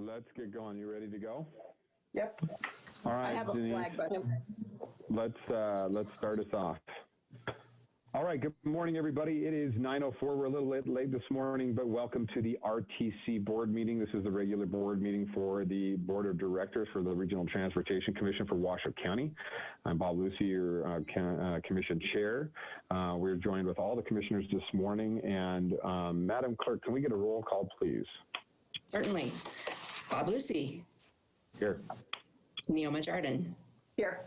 Let's get going. You ready to go? Yep. All right, I have a Denise, flag button. let's start us off. All right, good morning, everybody. It is 9:04. We're a little late this morning, but welcome to the RTC board meeting. This is the regular board meeting for the Board of Directors for the Regional Transportation Commission for Washoe County. I'm Bob Lucy, your commission chair. We're joined with all the commissioners this morning. And Madam Clerk, can we get a roll call, please? Certainly. Bob Lucy. Here. Neoma Jardin. Here.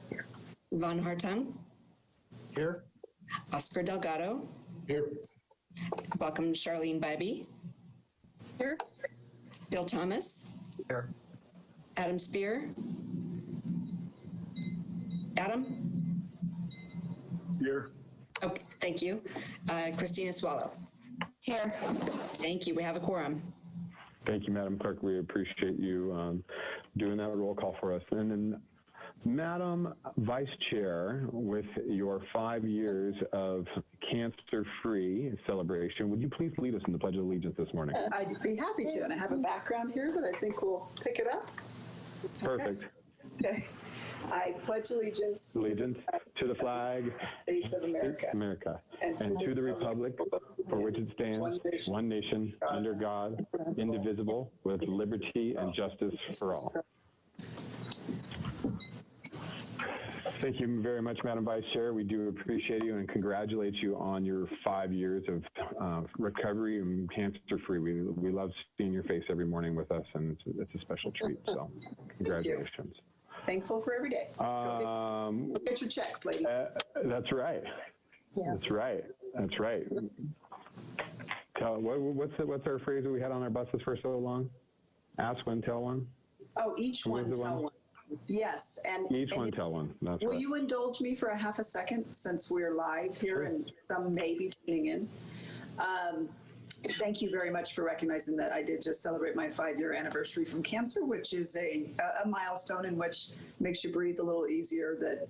Von Hartung. Here. Oscar Delgado. Here. Welcome Charlene Bybee. Here. Bill Thomas. Here. Adam Spear. Adam? Here. Oh, thank you. Christina Swallow. Here. Thank you. We have a quorum. Thank you, Madam Clerk. We appreciate you doing that roll call for us. And then, Madam Vice Chair, with your 5 years of cancer-free celebration, would you please lead us in the Pledge of Allegiance this morning? I'd be happy to, and I have a background here, but I think we'll pick it up. Perfect. Okay. I pledge allegiance To the flag States of America, and to the republic for which it stands, one nation, under God, indivisible, with liberty and justice for all. Thank you very much, Madam Vice Chair. We do appreciate you and congratulate you on your 5 years of recovery and cancer-free. We love seeing your face every morning with us, and it's a special treat. So, congratulations. Thankful for every day. Get your checks, ladies. That's right. Yeah. That's right. That's right. What's our phrase that we had on our buses for so long? Ask one, tell one. Oh, each one tell one. Yes, and each one tell one. That's will right. you indulge me for a half a second, since we're live here and some may be tuning in? Thank you very much for recognizing that I did just celebrate my 5-year anniversary from cancer, which is a milestone in which makes you breathe a little easier, that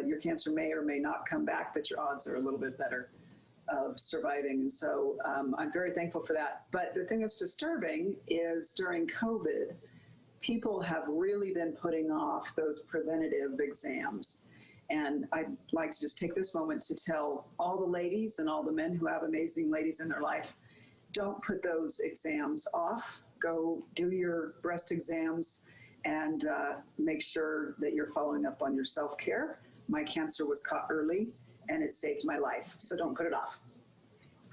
your cancer may or may not come back, but your odds are a little bit better of surviving. And so I'm very thankful for that. But the thing that's disturbing is during COVID, people have really been putting off those preventative exams. And I'd like to just take this moment to tell all the ladies and all the men who have amazing ladies in their life, don't put those exams off. Go do your breast exams and make sure that you're following up on your self-care. My cancer was caught early and it saved my life. So don't put it off.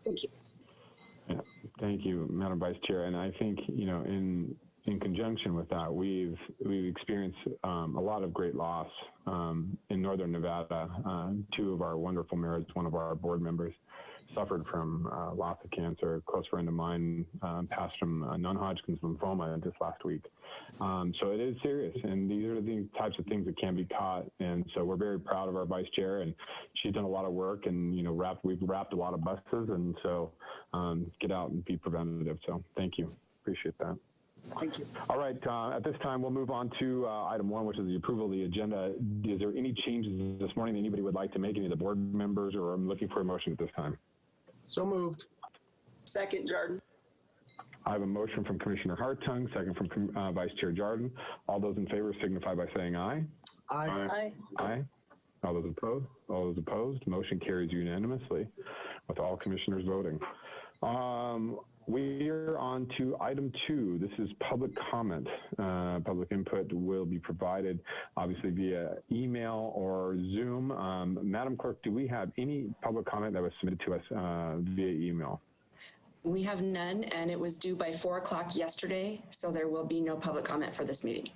Thank you. Yeah, thank you, Madam Vice Chair. And I think, in conjunction with that, we've experienced a lot of great loss in Northern Nevada. 2 of our wonderful mayors, one of our board members, suffered from loss of cancer. A close friend of mine passed from non-Hodgkin's lymphoma just last week. So it is serious, and these are the types of things that can be caught. And so we're very proud of our vice chair, and she's done a lot of work, and we've wrapped a lot of buses, and so get out and be preventative. So thank you, appreciate that. Thank you. All right, at this time, we'll move on to item 1, which is the approval of the agenda. Is there any changes this morning that anybody would like to make, any of the board members, or I'm looking for a motion at this time? So moved. Second, Jardin. I have a motion from Commissioner Hartung, second from Vice Chair Jardin. All those in favor signify by saying aye. Aye. Aye. Aye. All those opposed? All those opposed? Motion carries unanimously with all commissioners voting. We are on to item 2. This is public comment. Public input will be provided obviously via email or Zoom. Madam Clerk, do we have any public comment that was submitted to us via email? We have none, and it was due by 4 o'clock yesterday, so there will be no public comment for this meeting.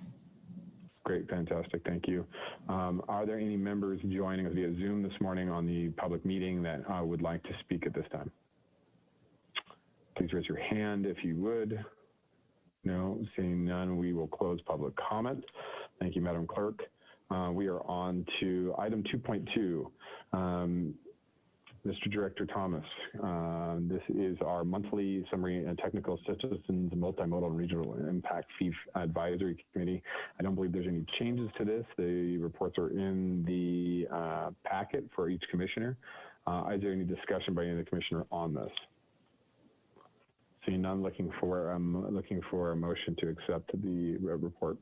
Great, fantastic, thank you. Are there any members joining us via Zoom this morning on the public meeting that would like to speak at this time? Please raise your hand if you would. No, seeing none, we will close public comment. Thank you, Madam Clerk. We are on to item 2.2. Mr. Director Thomas, this is our monthly summary and technical citizens multimodal and regional impact fee advisory committee. I don't believe there's any changes to this. The reports are in the packet for each commissioner. Is there any discussion by any of the commissioner on this? Seeing none, looking for a motion to accept the report.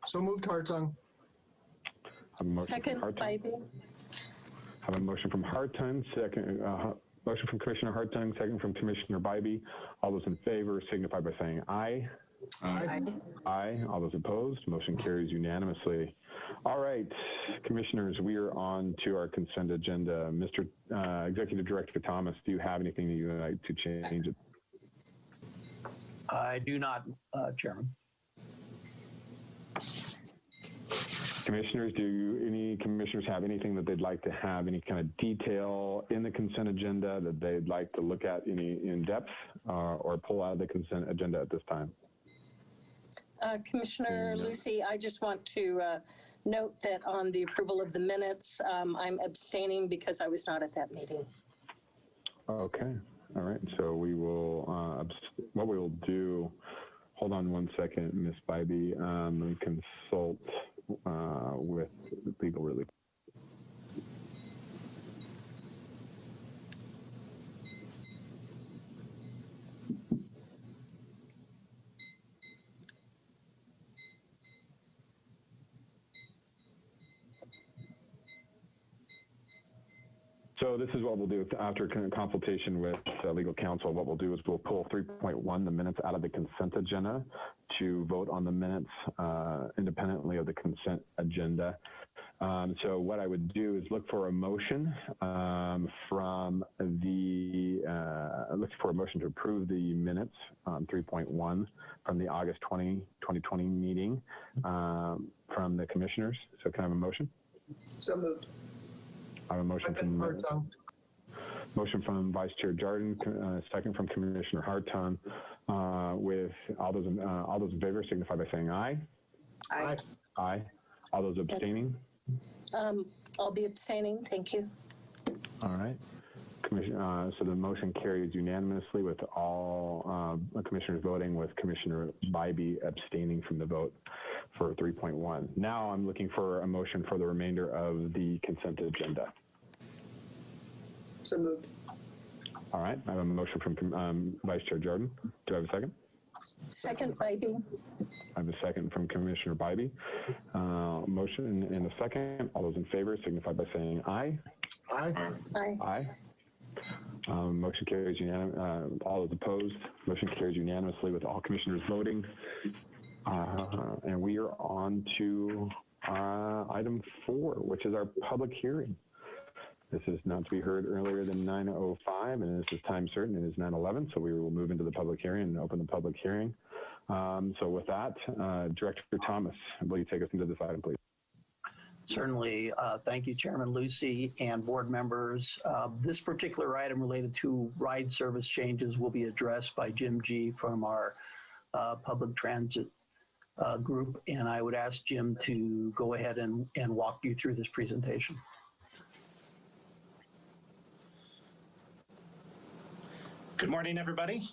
So moved, Hartung. Second, Bybee. Have a motion from Hartung, second, motion from Commissioner Hartung, second from Commissioner Bybee. All those in favor signify by saying aye. Aye. Aye. All those opposed, motion carries unanimously. All right, commissioners, we are on to our consent agenda. Mr. Executive Director Thomas, do you have anything that you would like to change? I do not, Chairman. Commissioners, any commissioners have anything that they'd like to have, any kind of detail in the consent agenda that they'd like to look at any in depth or pull out of the consent agenda at this time? Commissioner Lucy, I just want to note that on the approval of the minutes, I'm abstaining because I was not at that meeting. Okay. All right. So we will, what we will do, hold on one second, Ms. Bybee, let me consult with legal relief. So this is what we'll do after consultation with legal counsel. What we'll do is we'll pull 3.1, the minutes, out of the consent agenda to vote on the minutes independently of the consent agenda. So what I would do is look for a motion look for a motion to approve the minutes 3.1 from the August 2020 meeting from the commissioners. So can I have a motion? So moved. I have a motion from Vice Chair Jardine, second from Commissioner Hartung. With all those in favor signify by saying aye. Aye. Aye. All those abstaining? I'll be abstaining. Thank you. All right. So the motion carries unanimously with all commissioners voting, with Commissioner Bybee abstaining from the vote for 3.1. Now I'm looking for a motion for the remainder of the consent agenda. So moved. All right. I have a motion from Vice Chair Jardine. Do I have a second? Second, Bybee. I have a second from Commissioner Bybee. Motion and a second. All those in favor signify by saying aye. Aye. Aye. Aye. Motion carries unanimously. All those opposed, motion carries unanimously with all commissioners voting. And we are on to item 4, which is our public hearing. This is not to be heard earlier than 9:05, and this is time certain. It is 9:11, so we will move into the public hearing and open the public hearing. So with that, Director Thomas, will you take us into this item, please? Certainly. Thank you, Chairman Lucy and board members. This particular item related to ride service changes will be addressed by Jim G. from our public transit group, and I would ask Jim to go ahead and walk you through this presentation. Good morning, everybody.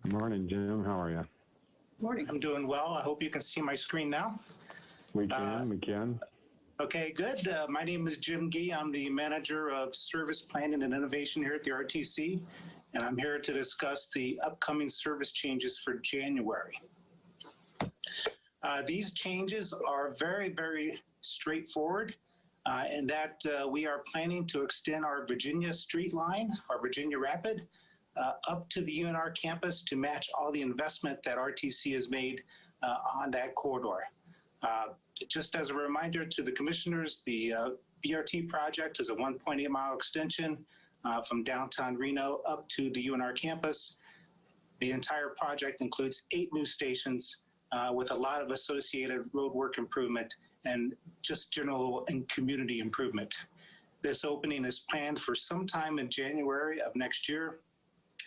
Good morning, Jim. How are you? Morning. I'm doing well. I hope you can see my screen now. We can. Okay, good. My name is Jim Gee. I'm the Manager of Service Planning and Innovation here at the RTC, and I'm here to discuss the upcoming service changes for January. These changes are very, very straightforward in that we are planning to extend our Virginia Street line, our Virginia Rapid, up to the UNR campus to match all the investment that RTC has made on that corridor. Just as a reminder to the commissioners, the BRT project is a 1.8-mile extension from downtown Reno up to the UNR campus. The entire project includes 8 new stations with a lot of associated roadwork improvement and just general and community improvement. This opening is planned for sometime in January of next year,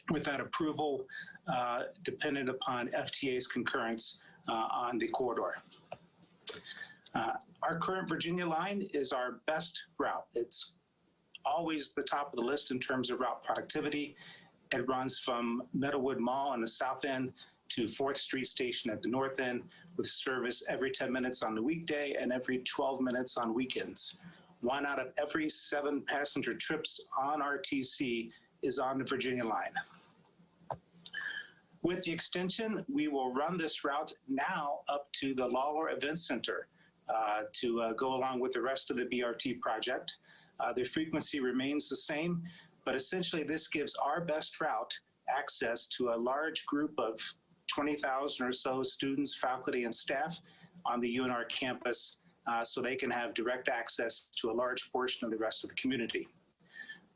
with that approval dependent upon FTA's concurrence on the corridor. Our current Virginia line is our best route. It's always the top of the list in terms of route productivity. It runs from Meadowwood Mall on the south end to 4th Street Station at the north end, with service every 10 minutes on the weekday and every 12 minutes on weekends. 1 out of every 7 passenger trips on RTC is on the Virginia line. With the extension, we will run this route now up to the Lawler Event Center to go along with the rest of the BRT project. The frequency remains the same, but essentially this gives our best route access to a large group of 20,000 or so students, faculty, and staff on the UNR campus so they can have direct access to a large portion of the rest of the community.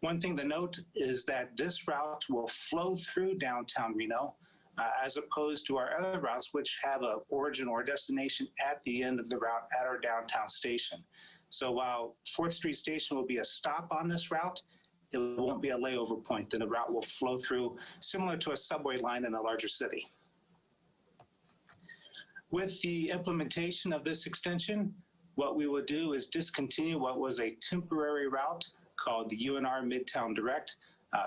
One thing to note is that this route will flow through downtown Reno as opposed to our other routes, which have an origin or destination at the end of the route at our downtown station. So while 4th Street Station will be a stop on this route, it won't be a layover point. Then the route will flow through similar to a subway line in a larger city. With the implementation of this extension, what we will do is discontinue what was a temporary route called the UNR Midtown Direct.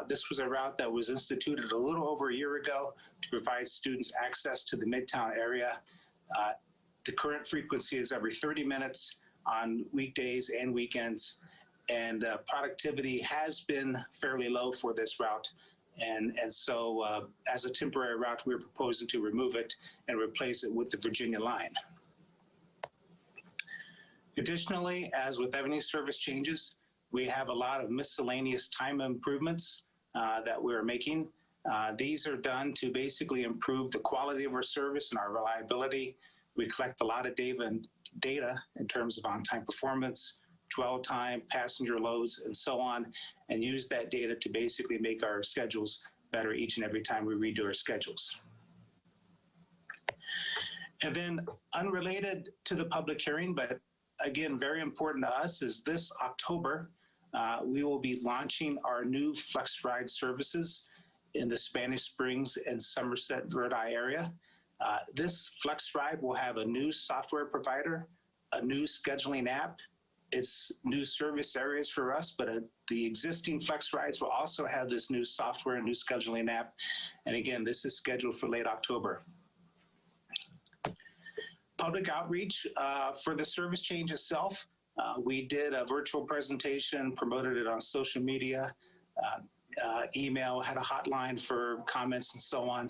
This was a route that was instituted a little over a year ago to provide students access to the Midtown area. The current frequency is every 30 minutes on weekdays and weekends, and productivity has been fairly low for this route. And so as a temporary route, we're proposing to remove it and replace it with the Virginia line. Additionally, as with any service changes, we have a lot of miscellaneous time improvements that we're making. These are done to basically improve the quality of our service and our reliability. We collect a lot of data in terms of on-time performance, dwell time, passenger loads, and so on, and use that data to basically make our schedules better each and every time we redo our schedules. And then unrelated to the public hearing, but again, very important to us, is this October, we will be launching our new Flex Ride services in the Spanish Springs and Somerset Verdi area. This Flex Ride will have a new software provider, a new scheduling app. It's new service areas for us, but the existing Flex Rides will also have this new software and new scheduling app. And again, this is scheduled for late October. Public outreach for the service change itself. We did a virtual presentation, promoted it on social media, email, had a hotline for comments and so on.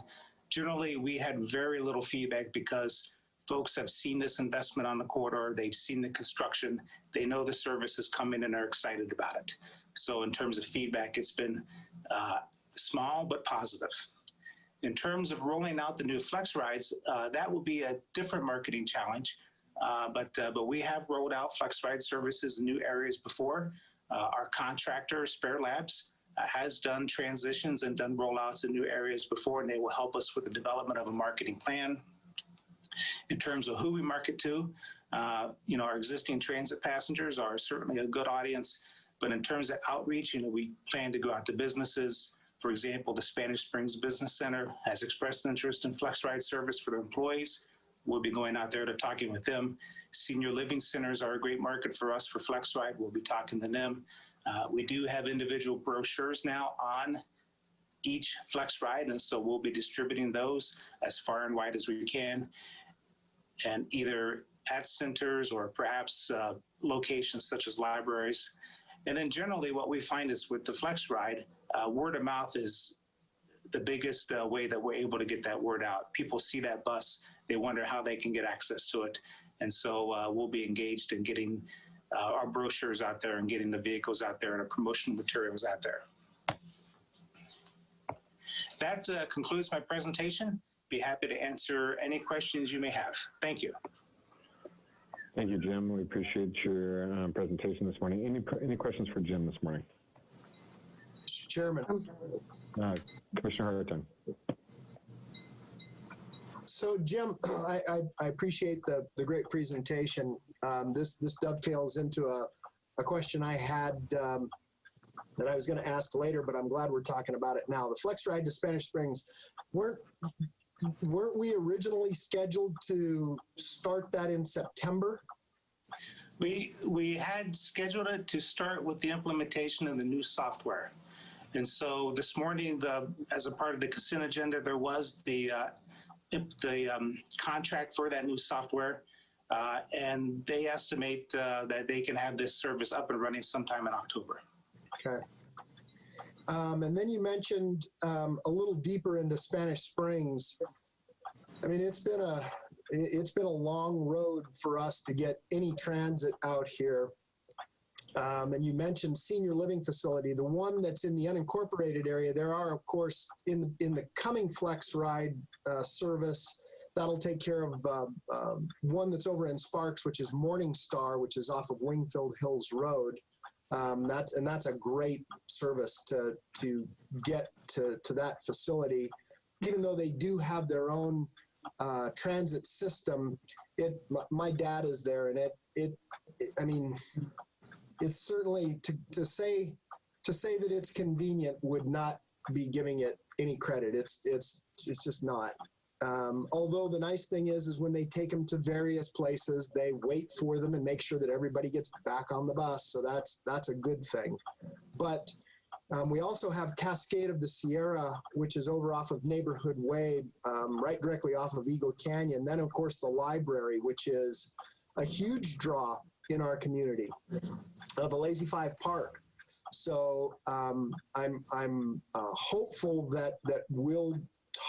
Generally, we had very little feedback because folks have seen this investment on the corridor, they've seen the construction, they know the service is coming and are excited about it. So in terms of feedback, it's been small but positive. In terms of rolling out the new Flex Rides, that will be a different marketing challenge. But we have rolled out Flex Ride services in new areas before. Our contractor, Spare Labs, has done transitions and done rollouts in new areas before, and they will help us with the development of a marketing plan. In terms of who we market to, our existing transit passengers are certainly a good audience, but in terms of outreach, we plan to go out to businesses. For example, the Spanish Springs Business Center has expressed interest in Flex Ride service for their employees. We'll be going out there to talking with them. Senior living centers are a great market for us for Flex Ride. We'll be talking to them. We do have individual brochures now on each Flex Ride, and so we'll be distributing those as far and wide as we can, and either at centers or perhaps locations such as libraries. And then generally what we find is with the Flex Ride, word of mouth is the biggest way that we're able to get that word out. People see that bus, they wonder how they can get access to it. And so we'll be engaged in getting our brochures out there and getting the vehicles out there and our promotional materials out there. That concludes my presentation. Be happy to answer any questions you may have. Thank you. Thank you, Jim. We appreciate your presentation this morning. Any questions for Jim this morning? Mr. Chairman. Commissioner Harrington. So Jim, I appreciate the great presentation. This dovetails into a question I had that I was going to ask later, but I'm glad we're talking about it now. The Flex Ride to Spanish Springs, weren't we originally scheduled to start that in September? We had scheduled it to start with the implementation of the new software. And so this morning, as a part of the consent agenda, there was the contract for that new software. and they estimate that they can have this service up and running sometime in October. Okay. And then you mentioned a little deeper into Spanish Springs. I mean, it's been a long road for us to get any transit out here. And you mentioned senior living facility, the one that's in the unincorporated area. There are, of course, in the coming Flex Ride service, that'll take care of one that's over in Sparks, which is Morning Star, which is off of Wingfield Hills Road. That's a great service to get to that facility. Even though they do have their own transit system, my dad is there, and I mean, it's certainly to say that it's convenient would not be giving it any credit. It's just not. Although the nice thing is when they take them to various places, they wait for them and make sure that everybody gets back on the bus. So that's a good thing. But we also have Cascade of the Sierra, which is over off of Neighborhood Way, right directly off of Eagle Canyon. Then, of course, the library, which is a huge draw in our community, the Lazy Five Park. So I'm hopeful that we'll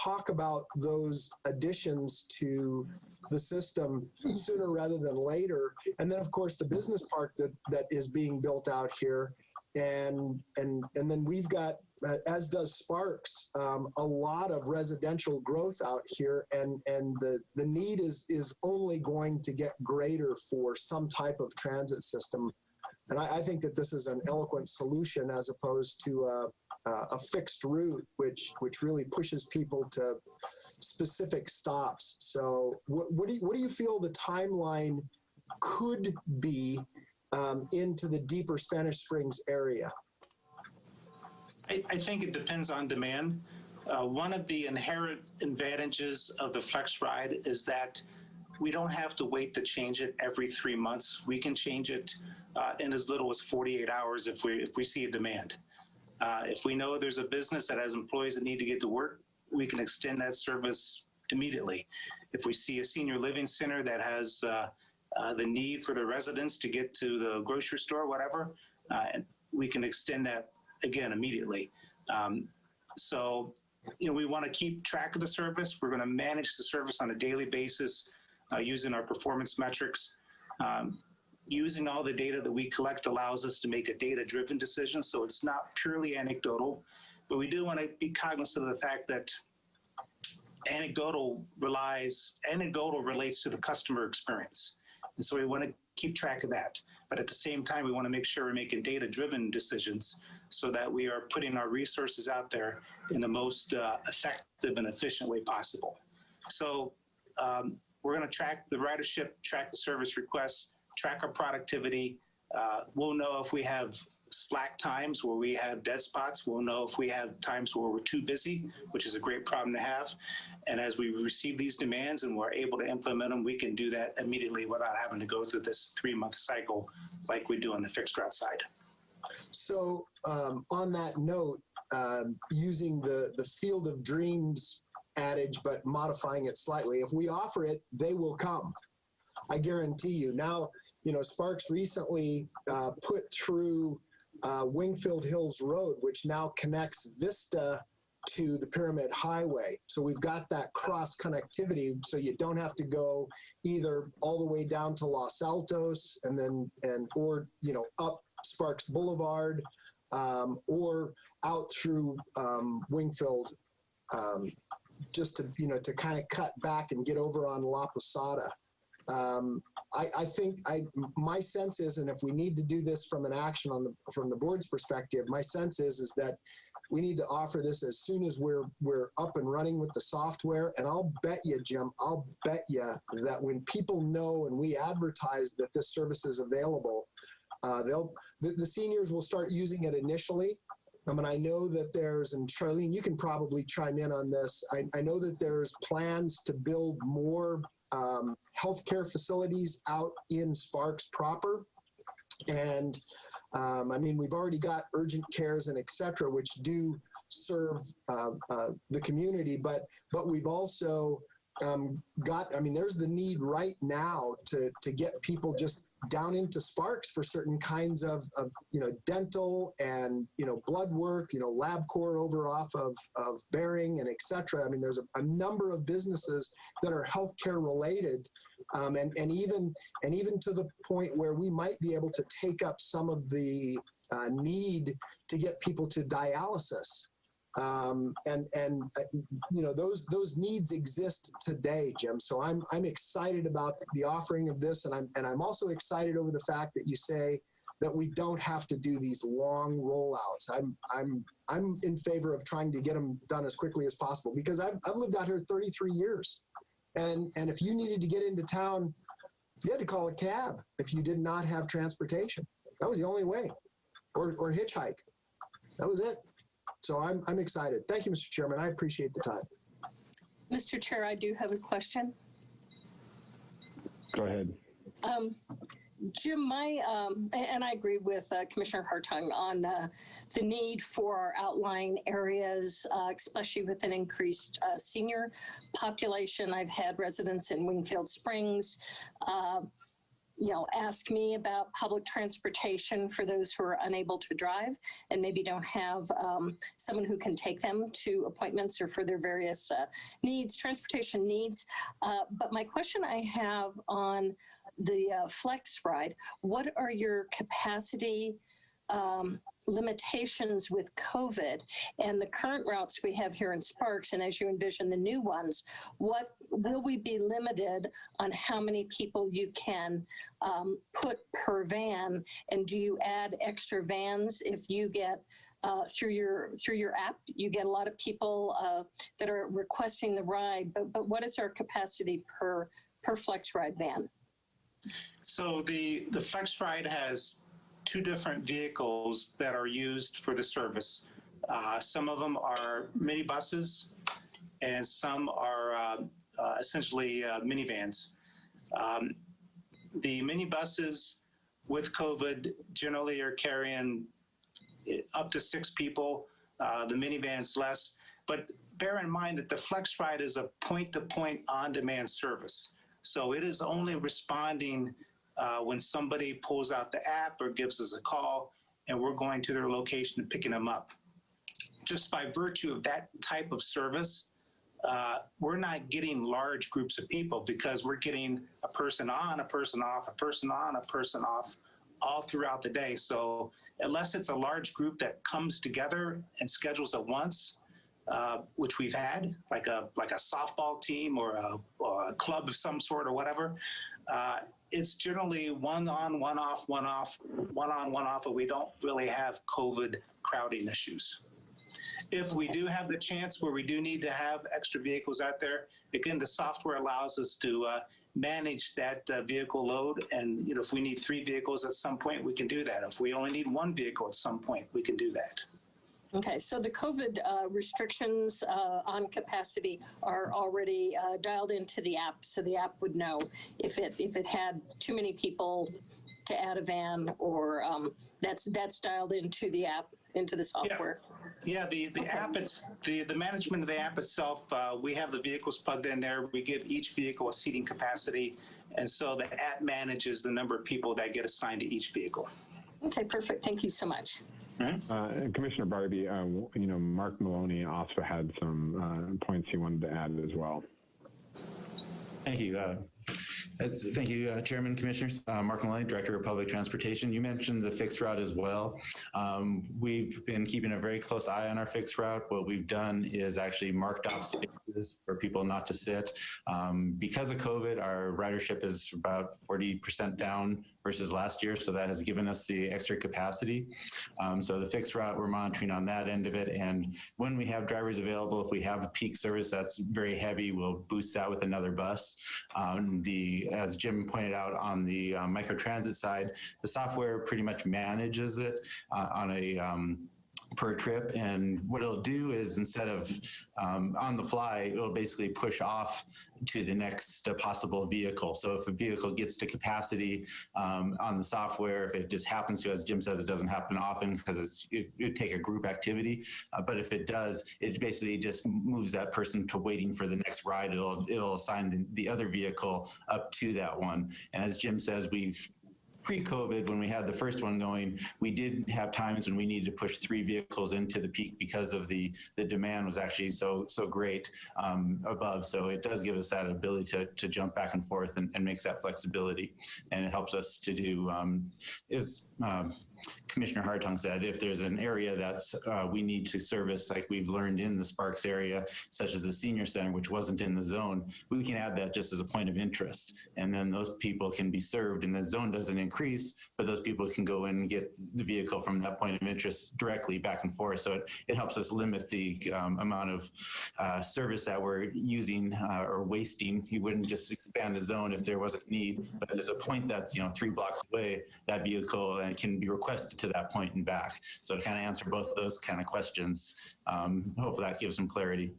talk about those additions to the system sooner rather than later. And then, of course, the business park that is being built out here. And then we've got, as does Sparks, a lot of residential growth out here, and the need is only going to get greater for some type of transit system. And I think that this is an eloquent solution as opposed to a fixed route, which really pushes people to specific stops. So what do you feel the timeline could be into the deeper Spanish Springs area? I think it depends on demand. One of the inherent advantages of the Flex Ride is that we don't have to wait to change it every 3 months. We can change it in as little as 48 hours if we see a demand. If we know there's a business that has employees that need to get to work, we can extend that service immediately. If we see a senior living center that has the need for the residents to get to the grocery store, whatever, we can extend that again immediately. So, we want to keep track of the service. We're going to manage the service on a daily basis using our performance metrics. Using all the data that we collect allows us to make a data-driven decision, so it's not purely anecdotal. But we do want to be cognizant of the fact that anecdotal relates to the customer experience. And so we want to keep track of that. But at the same time, we want to make sure we're making data-driven decisions so that we are putting our resources out there in the most effective and efficient way possible. So we're going to track the ridership, track the service requests, track our productivity. We'll know if we have slack times where we have dead spots. We'll know if we have times where we're too busy, which is a great problem to have. And as we receive these demands and we're able to implement them, we can do that immediately without having to go through this 3-month cycle like we do on the fixed route side. So on that note, using the field of dreams adage, but modifying it slightly, if we offer it, they will come. I guarantee you. Now, Sparks recently put through Wingfield Hills Road, which now connects Vista to the Pyramid Highway. So we've got that cross connectivity, so you don't have to go either all the way down to Los Altos or up Sparks Boulevard or out through Wingfield, just to kind of cut back and get over on La Posada. I think my sense is, and if we need to do this from an action from the board's perspective, my sense is that we need to offer this as soon as we're up and running with the software. And I'll bet you, Jim, that when people know and we advertise that this service is available, the seniors will start using it initially. I know that and Charlene, you can probably chime in on this. I know that there's plans to build more healthcare facilities out in Sparks proper. And we've already got urgent cares and et cetera, which do serve the community, but we've also there's the need right now to get people just down into Sparks for certain kinds of dental and, blood work, LabCorp over off of Bering and et cetera. I mean, there's a number of businesses that are healthcare related. And even to the point where we might be able to take up some of the need to get people to dialysis. Those needs exist today, Jim. So I'm excited about the offering of this, and I'm also excited over the fact that you say that we don't have to do these long rollouts. I'm in favor of trying to get them done as quickly as possible, because I've lived out here 33 years, and if you needed to get into town, you had to call a cab if you did not have transportation. That was the only way, or hitchhike. That was it. So I'm excited. Thank you, Mr. Chairman. I appreciate the time. Mr. Chair, I do have a question. Go ahead. Jim, and I agree with Commissioner Hartung on the need for our outlying areas, especially with an increased senior population. I've had residents in Wingfield Springs ask me about public transportation for those who are unable to drive and maybe don't have someone who can take them to appointments or for their various transportation needs. But my question I have on the Flex Ride, what are your capacity limitations with COVID and the current routes we have here in Sparks, and as you envision the new ones, what will we be limited on how many people you can put per van? And do you add extra vans if you get through your app? You get a lot of people that are requesting the ride, but what is our capacity per Flex Ride van? So the Flex Ride has two different vehicles that are used for the service. Some of them are minibuses, and some are essentially minivans. The minibuses with COVID generally are carrying up to 6 people, the minivans less. But bear in mind that the Flex Ride is a point-to-point on-demand service. So it is only responding when somebody pulls out the app or gives us a call, and we're going to their location and picking them up. Just by virtue of that type of service, we're not getting large groups of people, because we're getting a person on, a person off, a person on, a person off, all throughout the day. So unless it's a large group that comes together and schedules at once, which we've had, like a softball team or a club of some sort or whatever, it's generally one on, one off, one off, one on, one off, but we don't really have COVID crowding issues. If we do have the chance where we do need to have extra vehicles out there, again, the software allows us to manage that vehicle load. And if we need 3 vehicles at some point, we can do that. If we only need 1 vehicle at some point, we can do that. Okay, so the COVID restrictions on capacity are already dialed into the app, so the app would know if it had too many people to add a van, or that's dialed into the app, into the software. Yeah, the app, it's the management of the app itself. We have the vehicles plugged in there. We give each vehicle a seating capacity, and so the app manages the number of people that get assigned to each vehicle. Okay, perfect. Thank you so much. Commissioner Barbie, Mark Maloney also had some points he wanted to add as well. Thank you. Thank you, Chairman, Commissioners. Mark Maloney, Director of Public Transportation. You mentioned the fixed route as well. We've been keeping a very close eye on our fixed route. What we've done is actually marked off spaces for people not to sit. Because of COVID, our ridership is about 40% down versus last year, so that has given us the extra capacity. So the fixed route, we're monitoring on that end of it, and when we have drivers available, if we have a peak service that's very heavy, we'll boost that with another bus. As Jim pointed out, on the microtransit side, the software pretty much manages it on a per trip. And what it'll do is instead of on the fly, it'll basically push off to the next possible vehicle. So if a vehicle gets to capacity on the software, if it just happens to, as Jim says, it doesn't happen often because it would take a group activity. But if it does, it basically just moves that person to waiting for the next ride. It'll assign the other vehicle up to that one. And as Jim says, pre-COVID, when we had the first one going, we did have times when we needed to push 3 vehicles into the peak because of the demand was actually so great above. So it does give us that ability to jump back and forth and makes that flexibility. And it helps us to do, Commissioner Hartung said, if there's an area that's we need to service, like we've learned in the Sparks area, such as the senior center, which wasn't in the zone, we can add that just as a point of interest. And then those people can be served and the zone doesn't increase, but those people can go in and get the vehicle from that point of interest directly back and forth. So it helps us limit the amount of service that we're using or wasting. You wouldn't just expand a zone if there wasn't need, but if there's a point that's 3 blocks away, that vehicle can be requested to that point and back. So to kind of answer both those kind of questions, hopefully that gives some clarity.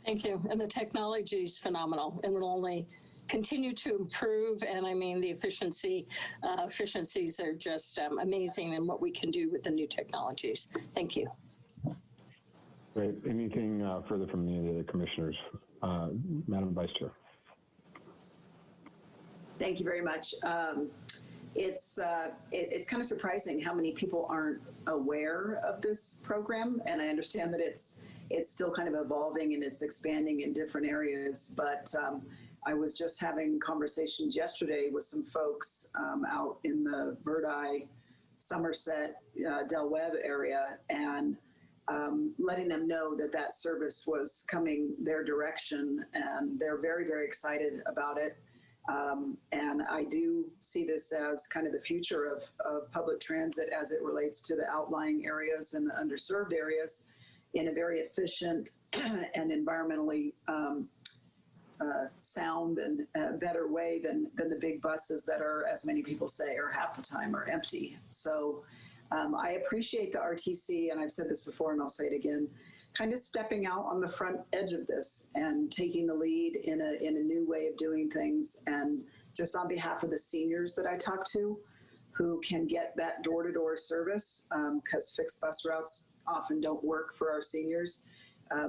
Thank you. And the technology is phenomenal and will only continue to improve. And I mean, the efficiencies are just amazing in what we can do with the new technologies. Thank you. Great. Anything further from any of the commissioners? Madam Vice Chair. Thank you very much. It's kind of surprising how many people aren't aware of this program, and I understand that it's still kind of evolving and it's expanding in different areas. But I was just having conversations yesterday with some folks out in the Verdi, Somerset, Del Webb area, and letting them know that service was coming their direction, and they're very, very excited about it. And I do see this as kind of the future of public transit as it relates to the outlying areas and the underserved areas in a very efficient and environmentally sound and better way than the big buses that are, as many people say, are half the time are empty. So I appreciate the RTC, and I've said this before and I'll say it again, kind of stepping out on the front edge of this and taking the lead in a new way of doing things. And just on behalf of the seniors that I talk to who can get that door-to-door service, because fixed bus routes often don't work for our seniors,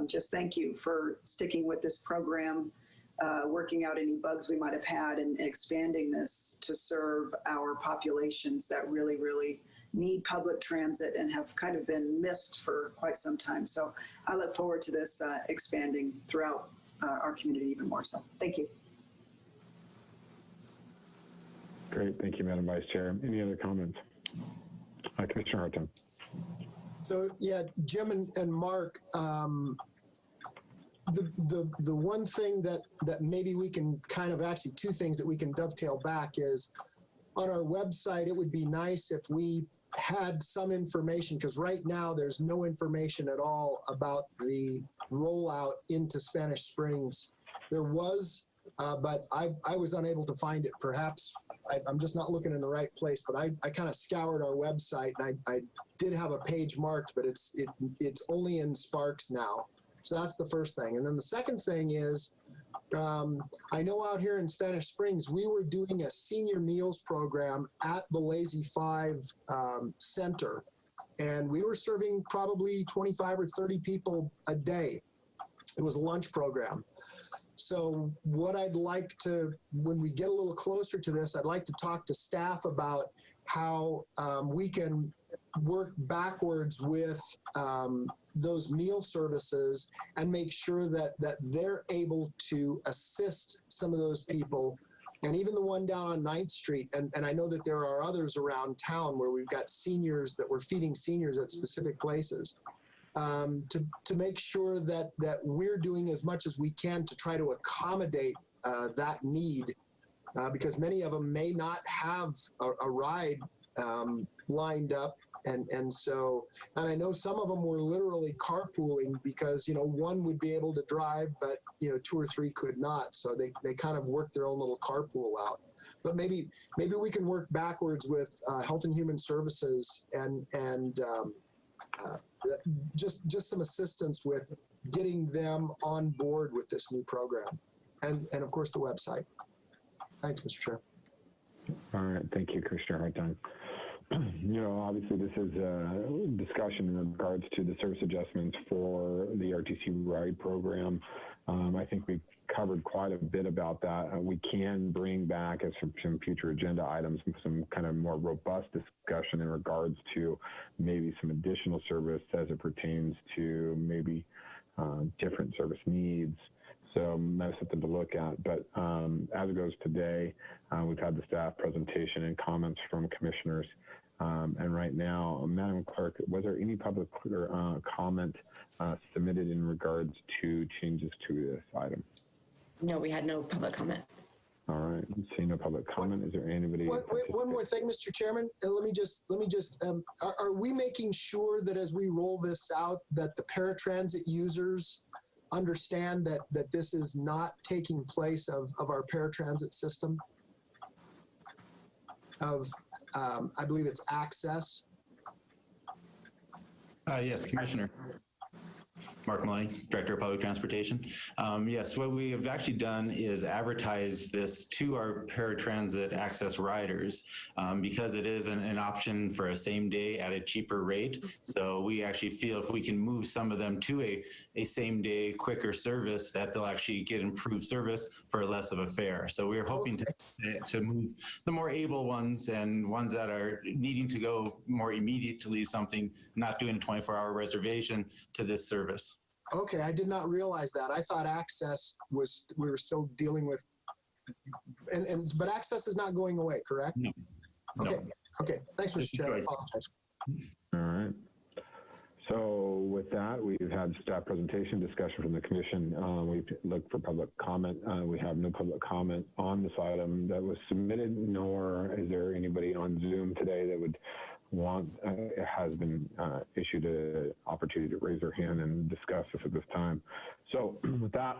just thank you for sticking with this program, working out any bugs we might have had, and expanding this to serve our populations that really, really need public transit and have kind of been missed for quite some time. So I look forward to this expanding throughout our community even more. So thank you. Great. Thank you, Madam Vice Chair. Any other comments? Commissioner Hartung. So yeah, Jim and Mark, the one thing that maybe we can kind of, actually 2 things that we can dovetail back is on our website, it would be nice if we had some information, because right now there's no information at all about the rollout into Spanish Springs. There was, but I was unable to find it. Perhaps I'm just not looking in the right place, but I kind of scoured our website, and I did have a page marked, but it's only in Sparks now. So that's the first thing. And then the second thing is, I know out here in Spanish Springs, we were doing a senior meals program at the Lazy 5 Center, and we were serving probably 25 or 30 people a day. It was a lunch program. So what I'd like to, when we get a little closer to this, I'd like to talk to staff about how we can work backwards with those meal services and make sure that they're able to assist some of those people, and even the one down on 9th Street. And I know that there are others around town where we've got seniors that we're feeding seniors at specific places, to make sure that we're doing as much as we can to try to accommodate that need, because many of them may not have a ride lined up. And so, and I know some of them were literally carpooling because, one would be able to drive, but, 2 or 3 could not. So they kind of worked their own little carpool out. But maybe we can work backwards with Health and Human Services and just some assistance with getting them on board with this new program, and of course the website. Thanks, Mr. Chair. All right, thank you, Commissioner Hartung. You know, obviously this is a discussion in regards to the service adjustments for the RTC RIDE program. I think we've covered quite a bit about that. We can bring back as some future agenda items some kind of more robust discussion in regards to maybe some additional service as it pertains to maybe different service needs. So that's something to look at. But as it goes today, we've had the staff presentation and comments from commissioners. And right now, Madam Clerk, was there any public comment submitted in regards to changes to this item? No, we had no public comment. All right, seeing no public comment, is there anybody? One more thing, Mr. Chairman. Let me just. Are we making sure that as we roll this out, that the paratransit users understand that this is not taking place of our paratransit system? I believe it's access. Yes, Commissioner. Mark Maloney, Director of Public Transportation. Yes, what we have actually done is advertise this to our paratransit access riders because it is an option for a same day at a cheaper rate. So we actually feel if we can move some of them to a same day quicker service, that they'll actually get improved service for less of a fare. So we're hoping to move the more able ones and ones that are needing to go more immediately, something, not doing a 24-hour reservation, to this service. Okay, I did not realize that. I thought access was, we were still dealing with, but access is not going away, correct? No. Okay, No. Okay. Thanks, Mr. Chair. I apologize. All right. So with that, we've had staff presentation, discussion from the commission. We've looked for public comment. We have no public comment on this item that was submitted, nor is there anybody on Zoom today that would want, has been issued an opportunity to raise their hand and discuss this at this time. So with that,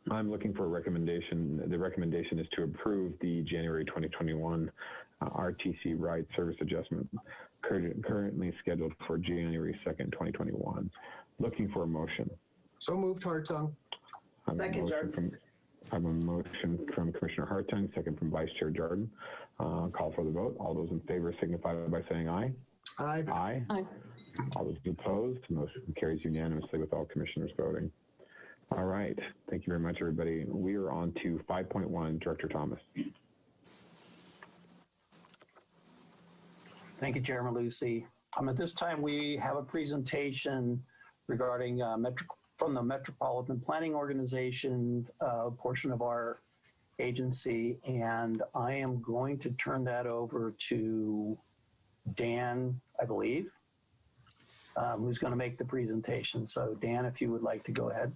I'm looking for a recommendation. The recommendation is to approve the January 2021 RTC RIDE service adjustment currently scheduled for January 2nd, 2021. Looking for a motion. So moved, Hartung. Second, Jordan. I have a motion from Commissioner Hartung, second from Vice Chair Jordan. Call for the vote. All those in favor signify by saying aye. Aye. Aye. Aye. All those opposed, motion carries unanimously with all commissioners voting. All right. Thank you very much, everybody. We are on to 5.1. Director Thomas. Thank you, Chairman Lucy. At this time, we have a presentation regarding from the Metropolitan Planning Organization portion of our agency, and I am going to turn that over to Dan, I believe, who's going to make the presentation. So Dan, if you would like to go ahead.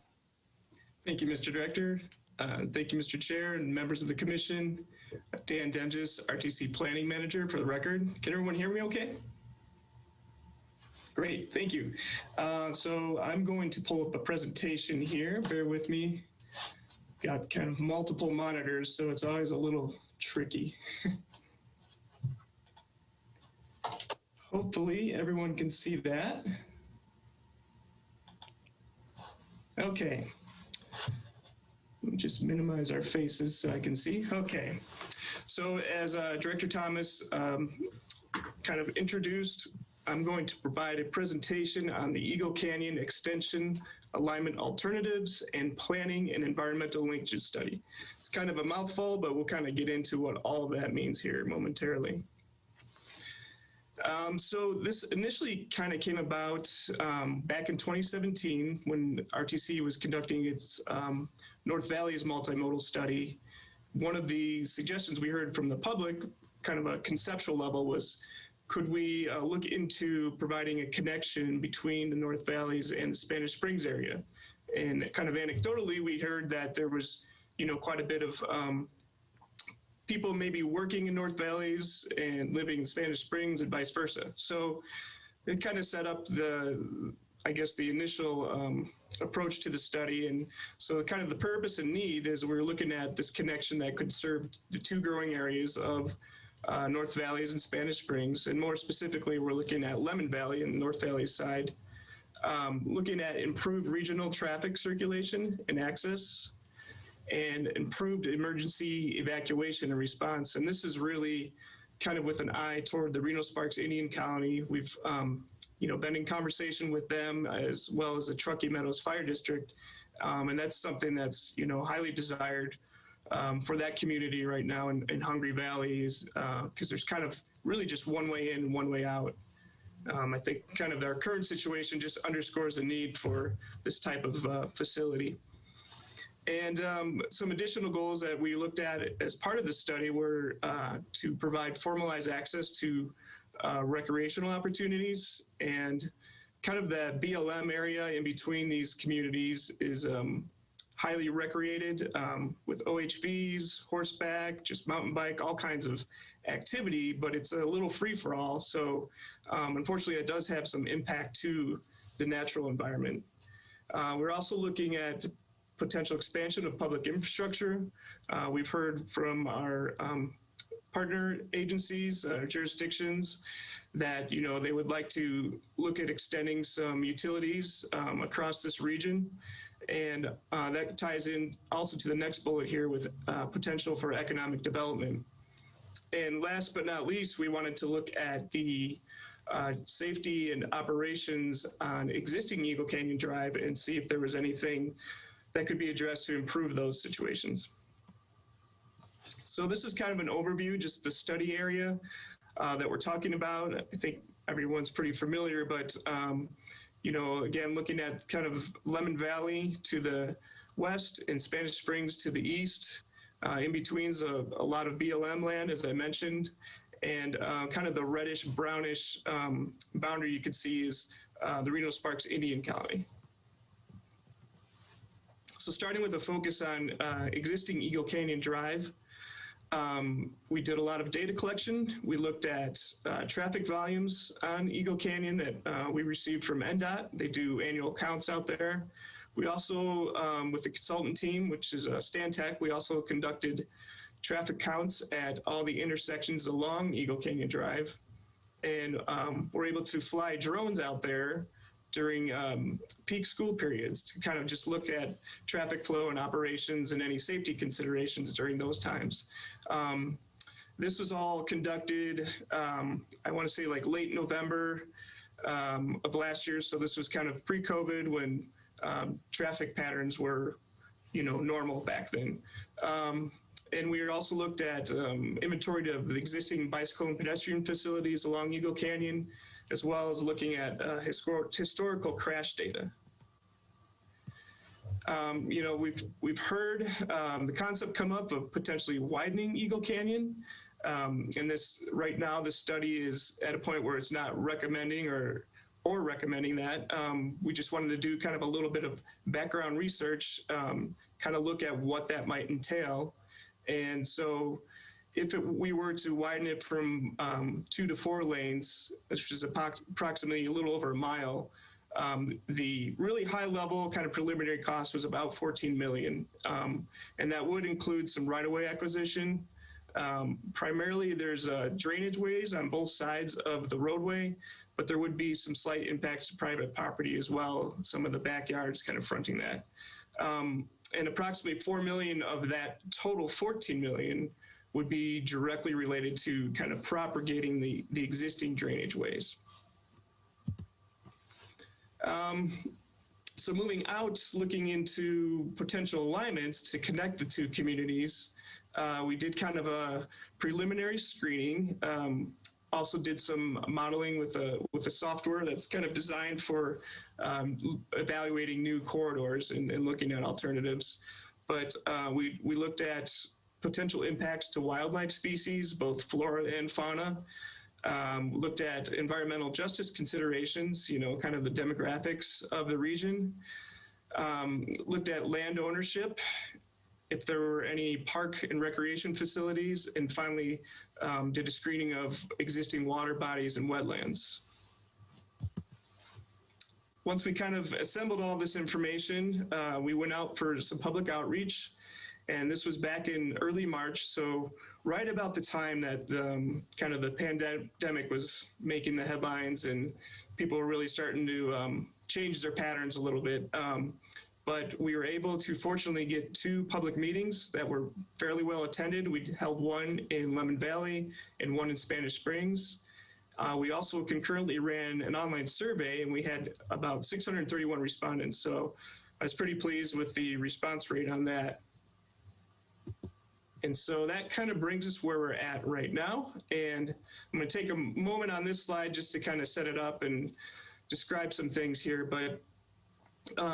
Thank you, Mr. Director. Thank you, Mr. Chair and members of the commission. Dan Denges, RTC Planning Manager, for the record. Can everyone hear me okay? Great, thank you. So I'm going to pull up a presentation here. Bear with me. Got kind of multiple monitors, so it's always a little tricky. Hopefully everyone can see that. Okay. Let me just minimize our faces so I can see. Okay. So as Director Thomas kind of introduced, I'm going to provide a presentation on the Eagle Canyon Extension Alignment Alternatives and Planning and Environmental Linkages Study. It's kind of a mouthful, but we'll kind of get into what all of that means here momentarily. So this initially kind of came about back in 2017 when RTC was conducting its North Valley's multimodal study. One of the suggestions we heard from the public, kind of a conceptual level, was could we look into providing a connection between the North Valleys and the Spanish Springs area? And kind of anecdotally, we heard that there was, quite a bit of people maybe working in North Valleys and living in Spanish Springs and vice versa. So it kind of set up the initial approach to the study. And so kind of the purpose and need is we're looking at this connection that could serve the two growing areas of North Valleys and Spanish Springs. And more specifically, we're looking at Lemon Valley and the North Valley side looking at improved regional traffic circulation and access, and improved emergency evacuation and response. And this is really kind of with an eye toward the Reno-Sparks Indian Colony. We've been in conversation with them as well as the Truckee Meadows Fire District. And that's something that's, highly desired for that community right now in Hungry Valley, is because there's kind of really just one way in, one way out. I think kind of our current situation just underscores the need for this type of facility. And some additional goals that we looked at as part of the study were to provide formalized access to recreational opportunities, and kind of the BLM area in between these communities is highly recreated with OHVs, horseback, just mountain bike, all kinds of activity, but it's a little free for all. So unfortunately, it does have some impact to the natural environment. We're also looking at potential expansion of public infrastructure. We've heard from our partner agencies, jurisdictions, that they would like to look at extending some utilities across this region. And that ties in also to the next bullet here with potential for economic development. And last but not least, we wanted to look at the safety and operations on existing Eagle Canyon Drive and see if there was anything that could be addressed to improve those situations. So this is kind of an overview, just the study area that we're talking about. I think everyone's pretty familiar, but again, looking at kind of Lemon Valley to the west and Spanish Springs to the east. In between's a lot of BLM land, as I mentioned, and kind of the reddish brownish boundary you can see is the Reno-Sparks Indian Colony. So starting with a focus on existing Eagle Canyon Drive, we did a lot of data collection. We looked at traffic volumes on Eagle Canyon that we received from NDOT. They do annual counts out there. We also, with the consultant team, which is Stantec, we also conducted traffic counts at all the intersections along Eagle Canyon Drive. And we're able to fly drones out there during peak school periods to kind of just look at traffic flow and operations and any safety considerations during those times. This was all conducted, I want to say like late November of last year. So this was kind of pre-COVID when traffic patterns were, normal back then. And we also looked at inventory of the existing bicycle and pedestrian facilities along Eagle Canyon, as well as looking at historical crash data. We've heard the concept come up of potentially widening Eagle Canyon. And this right now, the study is at a point where it's not recommending or recommending that. We just wanted to do kind of a little bit of background research, kind of look at what that might entail. And so if we were to widen it from 2 to 4 lanes, which is approximately a little over a mile, the really high level kind of preliminary cost was about $14 million. And that would include some right-of-way acquisition. Primarily there's drainage ways on both sides of the roadway, but there would be some slight impacts to private property as well, some of the backyards kind of fronting that. And approximately $4 million of that total $14 million would be directly related to kind of propagating the existing drainage ways. So moving out, looking into potential alignments to connect the two communities, we did kind of a preliminary screening. Also did some modeling with a software that's kind of designed for evaluating new corridors and looking at alternatives. But we looked at potential impacts to wildlife species, both flora and fauna. Looked at environmental justice considerations, kind of the demographics of the region. Looked at land ownership, if there were any park and recreation facilities, and finally did a screening of existing water bodies and wetlands. Once we kind of assembled all this information, we went out for some public outreach, and this was back in early March. So right about the time that kind of the pandemic was making the headlines and people were really starting to changes our patterns a little bit. But we were able to fortunately get 2 public meetings that were fairly well attended. We held one in Lemon Valley and one in Spanish Springs. We also concurrently ran an online survey, and we had about 631 respondents. So I was pretty pleased with the response rate on that. And so that kind of brings us where we're at right now. And I'm going to take a moment on this slide just to kind of set it up and describe some things here. But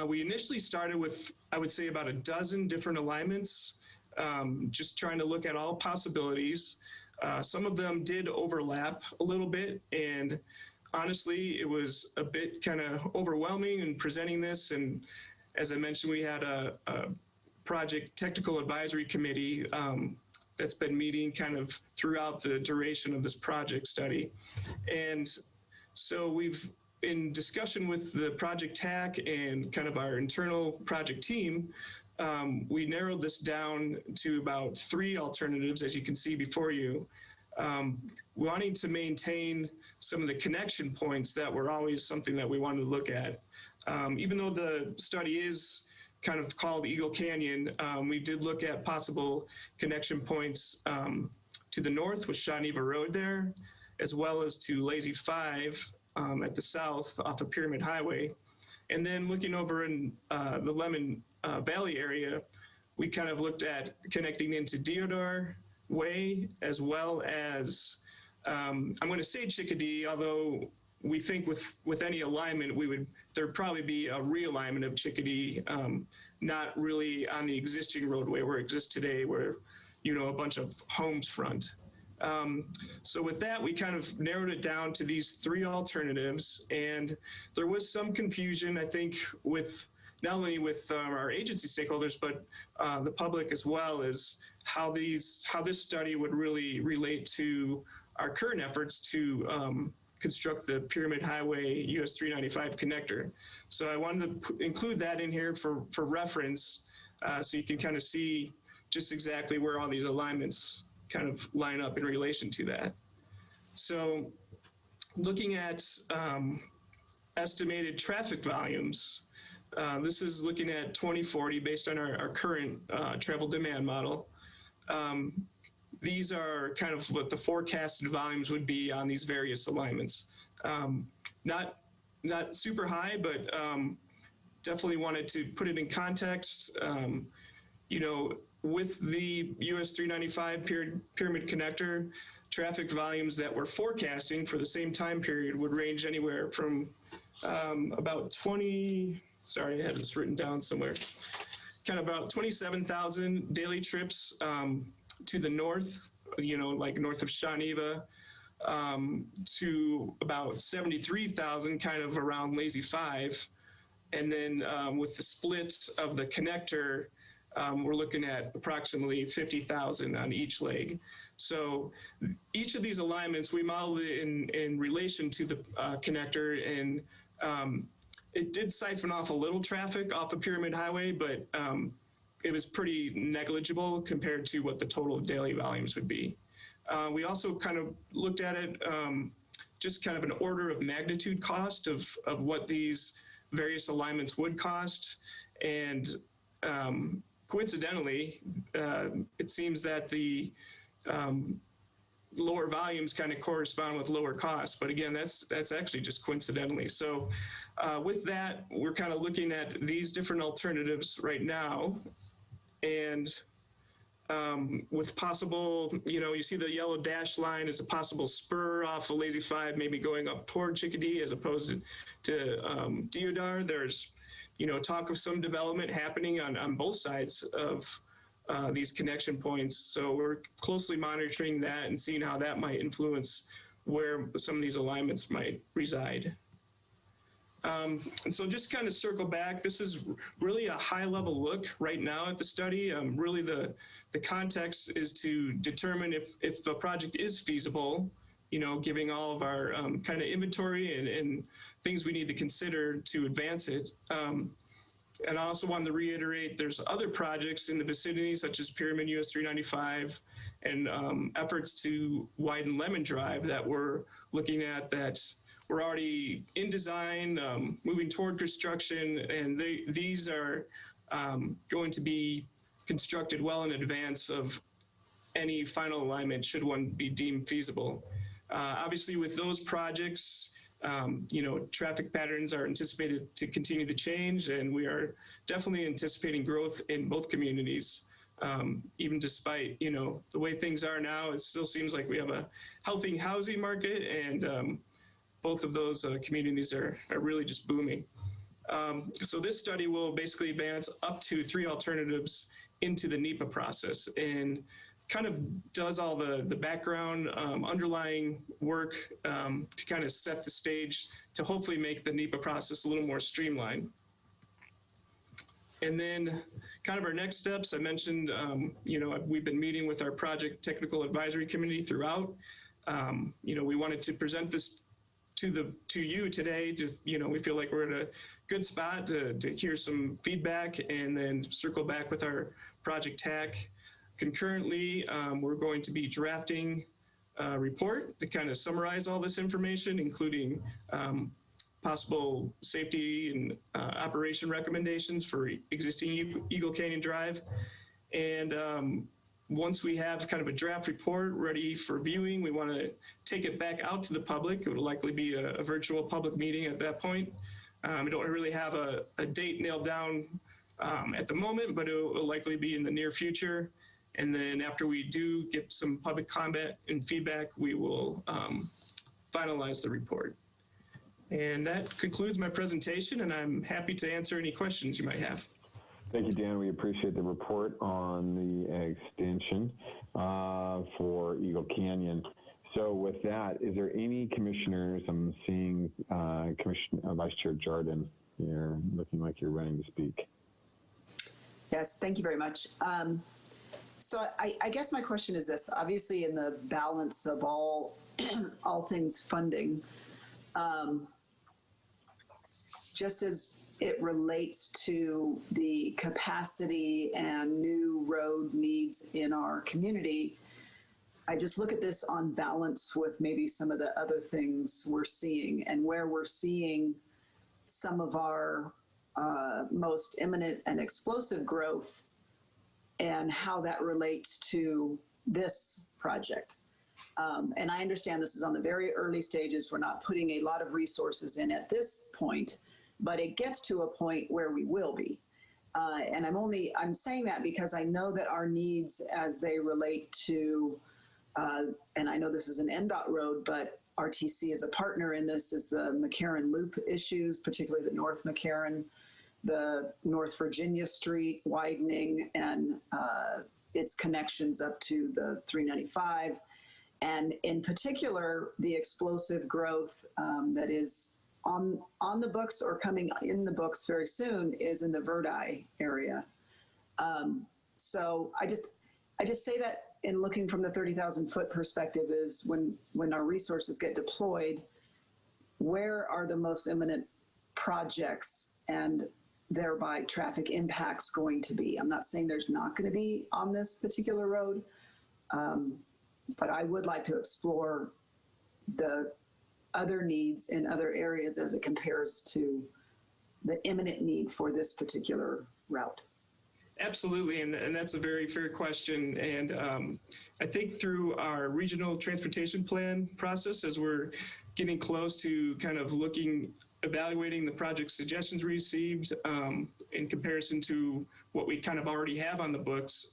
we initially started with, I would say, about a dozen different alignments, just trying to look at all possibilities. Some of them did overlap a little bit, and honestly, it was a bit kind of overwhelming in presenting this. And as I mentioned, we had a project technical advisory committee that's been meeting kind of throughout the duration of this project study. And so we've, in discussion with the project TAC and kind of our internal project team, we narrowed this down to about 3 alternatives, as you can see before you, wanting to maintain some of the connection points that were always something that we wanted to look at. Even though the study is kind of called Eagle Canyon, we did look at possible connection points to the north with Shawnee Road there, as well as to Lazy 5 at the south off of Pyramid Highway. And then looking over in the Lemon Valley area, we kind of looked at connecting into Deodar Way, as well as, I'm going to say Chickadee, although we think with any alignment, there'd probably be a realignment of Chickadee, not really on the existing roadway where it exists today, where, a bunch of homes front. So with that, we kind of narrowed it down to these 3 alternatives, and there was some confusion, I think, with not only with our agency stakeholders, but the public as well, as how this study would really relate to our current efforts to construct the Pyramid Highway US 395 connector. So I wanted to include that in here for reference, so you can kind of see just exactly where all these alignments kind of line up in relation to that. So looking at estimated traffic volumes, this is looking at 2040 based on our current travel demand model. These are kind of what the forecasted volumes would be on these various alignments. Not super high, but definitely wanted to put it in context. With the US 395 Pyramid Connector, traffic volumes that we're forecasting for the same time period would range anywhere from about 20, sorry, I had this written down somewhere, kind of about 27,000 daily trips to the north, like north of Shawneva, to about 73,000 kind of around Lazy 5. And then with the split of the connector, we're looking at approximately 50,000 on each leg. So each of these alignments, we modeled it in relation to the connector, and it did siphon off a little traffic off of Pyramid Highway, but it was pretty negligible compared to what the total daily volumes would be. We also kind of looked at it, just kind of an order of magnitude cost of what these various alignments would cost. And coincidentally, it seems that the lower volumes kind of correspond with lower costs. But again, that's actually just coincidentally. So with that, we're kind of looking at these different alternatives right now. And with possible, you see the yellow dash line is a possible spur off of Lazy 5, maybe going up toward Chickadee as opposed to Deodar. There's, talk of some development happening on both sides of these connection points. So we're closely monitoring that and seeing how that might influence where some of these alignments might reside. And so just kind of circle back, this is really a high level look right now at the study. Really the context is to determine if the project is feasible, giving all of our kind of inventory and things we need to consider to advance it. And I also wanted to reiterate, there's other projects in the vicinity, such as Pyramid US 395 and efforts to widen Lemon Drive that we're looking at that we're already in design, moving toward construction, and these are going to be constructed well in advance of any final alignment should one be deemed feasible. Obviously, with those projects, traffic patterns are anticipated to continue to change, and we are definitely anticipating growth in both communities. Even despite, the way things are now, it still seems like we have a healthy housing market, and both of those communities are really just booming. So this study will basically advance up to 3 alternatives into the NEPA process and kind of does all the background underlying work to kind of set the stage to hopefully make the NEPA process a little more streamlined. And then kind of our next steps, I mentioned, we've been meeting with our project technical advisory committee throughout. We wanted to present this to you today. We feel like we're at a good spot to hear some feedback and then circle back with our project TAC. Concurrently, we're going to be drafting a report to kind of summarize all this information, including possible safety and operation recommendations for existing Eagle Canyon Drive. And once we have kind of a draft report ready for viewing, we want to take it back out to the public. It will likely be a virtual public meeting at that point. We don't really have a date nailed down at the moment, but it will likely be in the near future. And then after we do get some public comment and feedback, we will finalize the report. And that concludes my presentation, and I'm happy to answer any questions you might have. Thank you, Dan. We appreciate the report on the extension for Eagle Canyon. So with that, is there any commissioners? I'm seeing Vice Chair Jardin. You're looking like you're ready to speak. Yes, thank you very much. So I guess my question is this: obviously, in the balance of all things funding, just as it relates to the capacity and new road needs in our community, I just look at this on balance with maybe some of the other things we're seeing, and where we're seeing some of our most imminent and explosive growth, and how that relates to this project. And I understand this is on the very early stages. We're not putting a lot of resources in at this point, but it gets to a point where we will be. And I'm saying that because I know that our needs as they relate to, and I know this is an NDOT road, but RTC is a partner in this, is the McCarran Loop issues, particularly the North McCarran, the North Virginia Street widening, and its connections up to the 395. And in particular, the explosive growth that is on the books or coming in the books very soon is in the Verdi area. So I just say that in looking from the 30,000 foot perspective is when our resources get deployed, where are the most imminent projects and thereby traffic impacts going to be? I'm not saying there's not going to be on this particular road, but I would like to explore the other needs in other areas as it compares to the imminent need for this particular route. Absolutely, and that's a very fair question. And I think through our regional transportation plan process, as we're getting close to kind of evaluating the project suggestions we received in comparison to what we kind of already have on the books,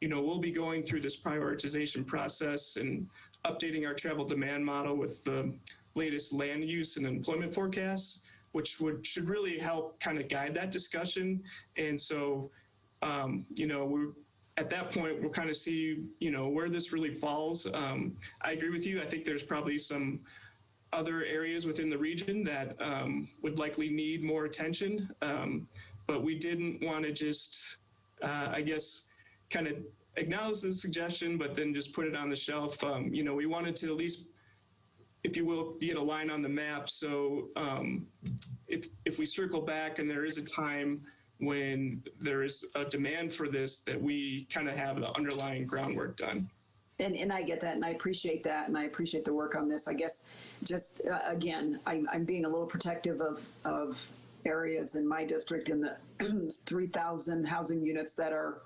we'll be going through this prioritization process and updating our travel demand model with the latest land use and employment forecasts, which should really help kind of guide that discussion. And so, we're at that point, we'll kind of see, where this really falls. I agree with you. I think there's probably some other areas within the region that would likely need more attention. But we didn't want to just, kind of acknowledge the suggestion, but then just put it on the shelf. We wanted to at least, if you will, get a line on the map. So if we circle back and there is a time when there is a demand for this, that we kind of have the underlying groundwork done. And I get that, and I appreciate that, and I appreciate the work on this. I guess just, again, I'm being a little protective of areas in my district in the 3,000 housing units that are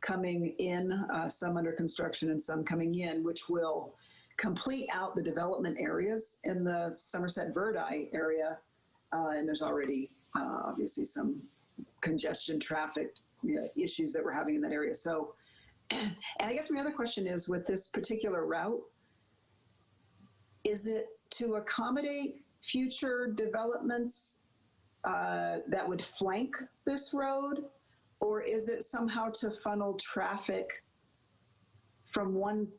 coming in, some under construction and some coming in, which will complete out the development areas in the Somerset Verdi area. And there's already obviously some congestion traffic issues that we're having in that area. So, and I guess my other question is, with this particular route, is it to accommodate future developments that would flank this road, or is it somehow to funnel traffic from one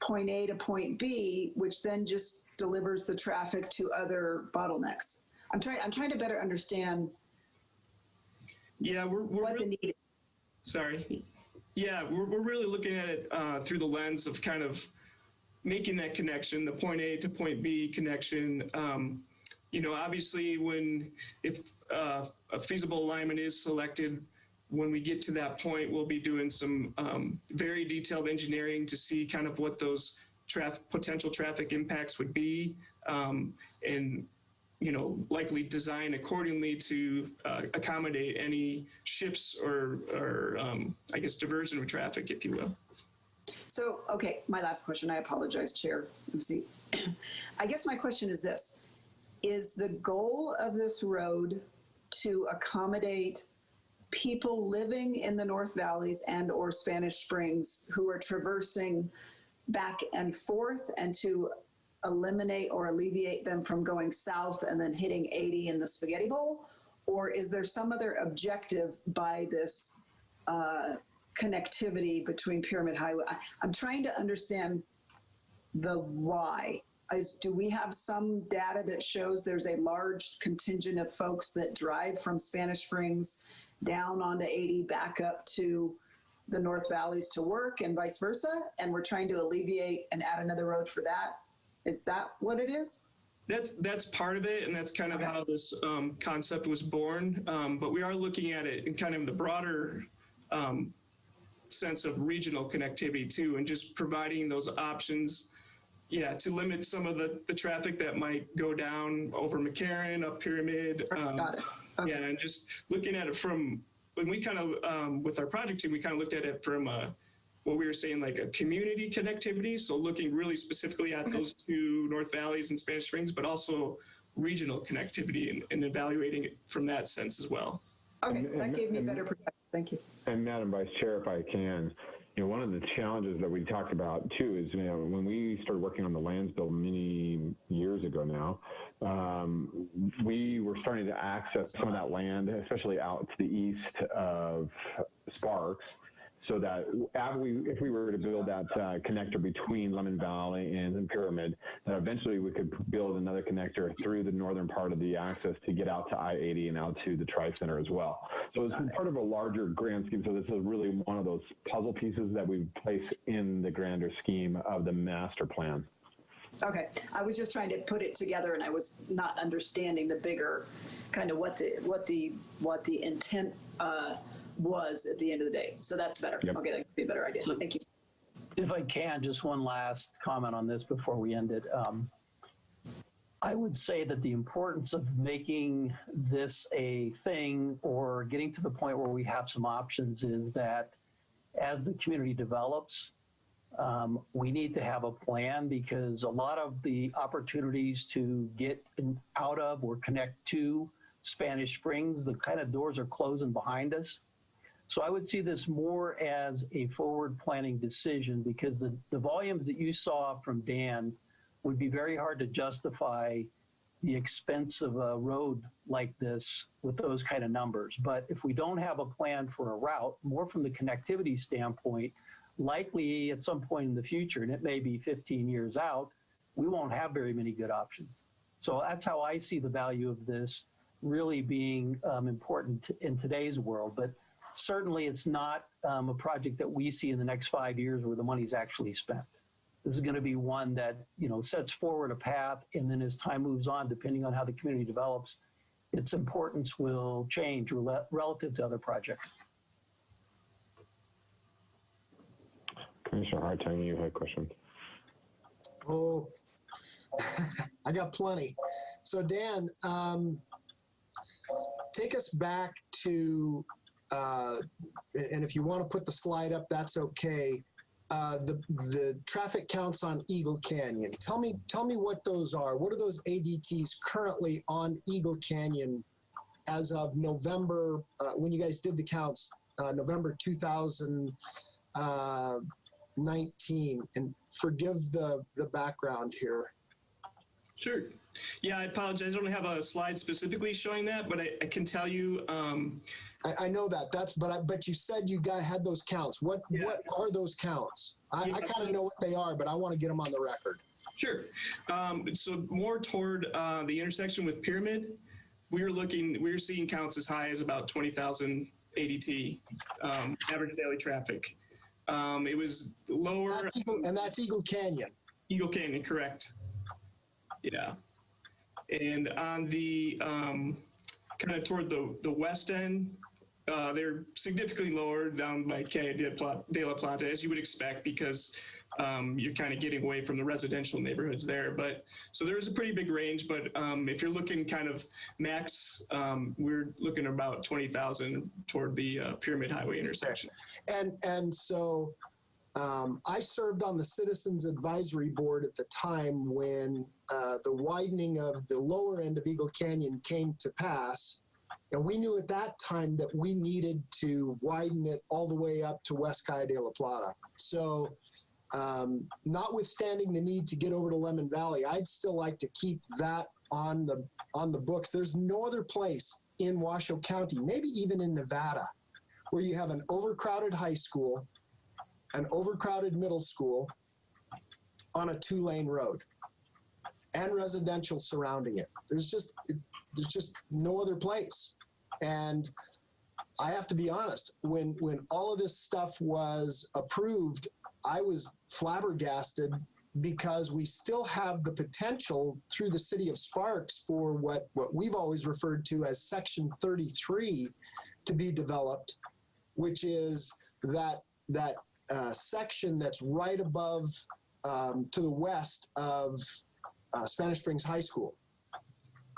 point A to point B, which then just delivers the traffic to other bottlenecks? I'm trying to better understand. Yeah, we're what really, the need is. Sorry. Yeah, we're really looking at it through the lens of kind of making that connection, the point A to point B connection. You know, obviously, if a feasible alignment is selected, when we get to that point, we'll be doing some very detailed engineering to see kind of what those potential traffic impacts would be, and you know, likely design accordingly to accommodate any shifts or I guess diversion of traffic, if you will. So, okay, my last question. I apologize, Chair Lucy. I guess my question is this: is the goal of this road to accommodate people living in the North Valleys and or Spanish Springs who are traversing back and forth, and to eliminate or alleviate them from going south and then hitting 80 in the spaghetti bowl? Or is there some other objective by this connectivity between Pyramid Highway? I'm trying to understand the why. Do we have some data that shows there's a large contingent of folks that drive from Spanish Springs down onto 80 back up to the North Valleys to work and vice versa, and we're trying to alleviate and add another road for that? Is that what it is? That's part of it, and that's kind of how this concept was born. But we are looking at it in kind of the broader sense of regional connectivity too, and just providing those options, yeah, to limit some of the traffic that might go down over McCarran, up Pyramid. Got it. Okay. Yeah, and just looking at it from, when we kind of, with our project team, we kind of looked at it from what we were saying, like a community connectivity. So looking really specifically at those two North Valleys and Spanish Springs, but also regional connectivity and evaluating it from that sense as well. Okay, that gave me better perspective. Thank you. And Madam Vice Chair, if I can, you know, one of the challenges that we talked about too is, you know, when we started working on the lands bill many years ago now, we were starting to access some of that land, especially out to the east of Sparks, so that if we were to build that connector between Lemon Valley and Pyramid, that eventually we could build another connector through the northern part of the access to get out to I-80 and out to the Tri-Center as well. So it's part of a larger grand scheme. So this is really one of those puzzle pieces that we place in the grander scheme of the master plan. Okay, I was just trying to put it together, and I was not understanding the bigger kind of what the intent was at the end of the day. So that's better. Yep. Okay, that could be a better idea. So, thank you. if I can, just one last comment on this before we end it. I would say that the importance of making this a thing, or getting to the point where we have some options, is that as the community develops, we need to have a plan, because a lot of the opportunities to get out of or connect to Spanish Springs, the kind of doors are closing behind us. So I would see this more as a forward planning decision, because the volumes that you saw from Dan would be very hard to justify the expense of a road like this with those kind of numbers. But if we don't have a plan for a route, more from the connectivity standpoint, likely at some point in the future, and it may be 15 years out, we won't have very many good options. So that's how I see the value of this really being important in today's world. But certainly it's not a project that we see in the next 5 years where the money's actually spent. This is going to be one that, you know, sets forward a path, and then as time moves on, depending on how the community develops, its importance will change relative to other projects. Commissioner Hartung, you had questions. Oh, I got plenty. So Dan, take us back to, and if you want to put the slide up, that's okay. The traffic counts on Eagle Canyon. Tell me what those are. What are those ADTs currently on Eagle Canyon as of November, when you guys did the counts, November 2019? And forgive the background here. Sure. Yeah, I apologize. I don't have a slide specifically showing that, but I can tell you. I know that. But you said you had those counts. What are those counts? I kind of know what they are, but I want to get them on the record. Sure. So more toward the intersection with Pyramid, we were seeing counts as high as about 20,000 ADT, average daily traffic. It was lower. That's Eagle Canyon. Eagle Canyon, correct. Yeah. And on the kind of toward the west end, they're significantly lower down by Calle de la Plata, as you would expect, because you're kind of getting away from the residential neighborhoods there. But so there's a pretty big range. But if you're looking kind of max, we're looking about 20,000 toward the Pyramid Highway intersection. And so I served on the Citizens Advisory Board at the time when the widening of the lower end of Eagle Canyon came to pass. And we knew at that time that we needed to widen it all the way up to West Calle de la Plata. So notwithstanding the need to get over to Lemon Valley, I'd still like to keep that on the books. There's no other place in Washoe County, maybe even in Nevada, where you have an overcrowded high school, an overcrowded middle school on a 2-lane road and residential surrounding it. There's just no other place. And I have to be honest, when all of this stuff was approved, I was flabbergasted because we still have the potential through the city of Sparks for what we've always referred to as Section 33 to be developed, which is that section that's right above to the west of Spanish Springs High School.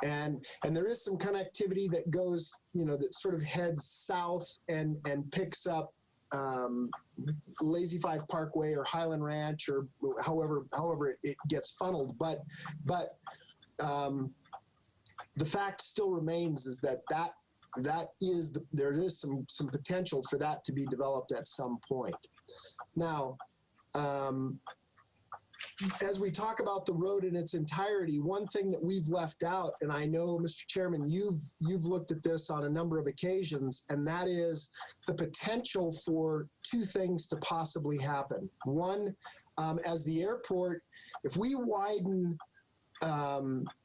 And there is some connectivity that goes, that sort of heads south and picks up Lazy Five Parkway or Highland Ranch or however it gets funneled. But the fact still remains is that there is some potential for that to be developed at some point. Now, as we talk about the road in its entirety, one thing that we've left out, and I know, Mr. Chairman, you've looked at this on a number of occasions, and that is the potential for two things to possibly happen. One, as the airport, if we widen,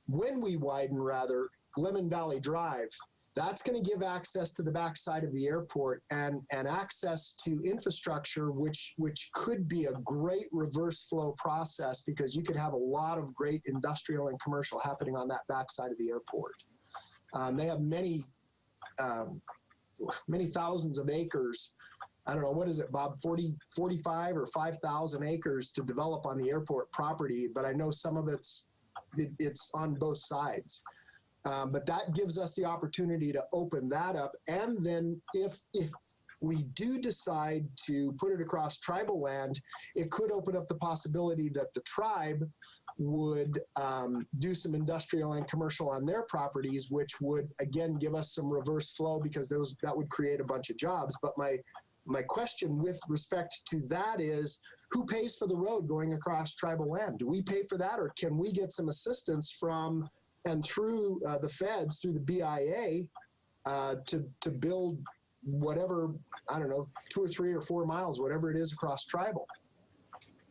when we widen rather, Lemon Valley Drive, that's going to give access to the backside of the airport and access to infrastructure, which could be a great reverse flow process because you could have a lot of great industrial and commercial happening on that backside of the airport. They have many thousands of acres. I don't know, what is it, Bob, 45 or 5,000 acres to develop on the airport property, but I know some of it's on both sides. But that gives us the opportunity to open that up. And then if we do decide to put it across tribal land, it could open up the possibility that the tribe would do some industrial and commercial on their properties, which would, again, give us some reverse flow because that would create a bunch of jobs. But my question with respect to that is, who pays for the road going across tribal land? Do we pay for that, or can we get some assistance from and through the feds, through the BIA, to build whatever, I don't know, 2 or 3 or 4 miles, whatever it is across tribal?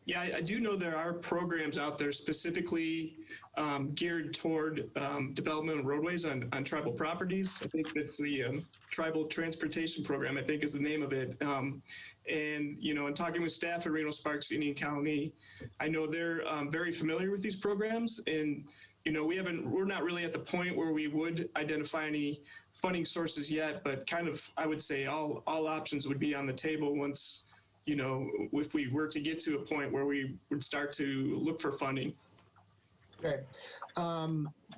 Yeah, I do know there are programs out there specifically geared toward development of roadways on tribal properties. I think that's the Tribal Transportation Program, I think is the name of it. And, in talking with staff at Reno Sparks Indian County, I know they're very familiar with these programs. And, we're not really at the point where we would identify any funding sources yet, but kind of, I would say all options would be on the table once you know, if we were to get to a point where we would start to look for funding. Okay.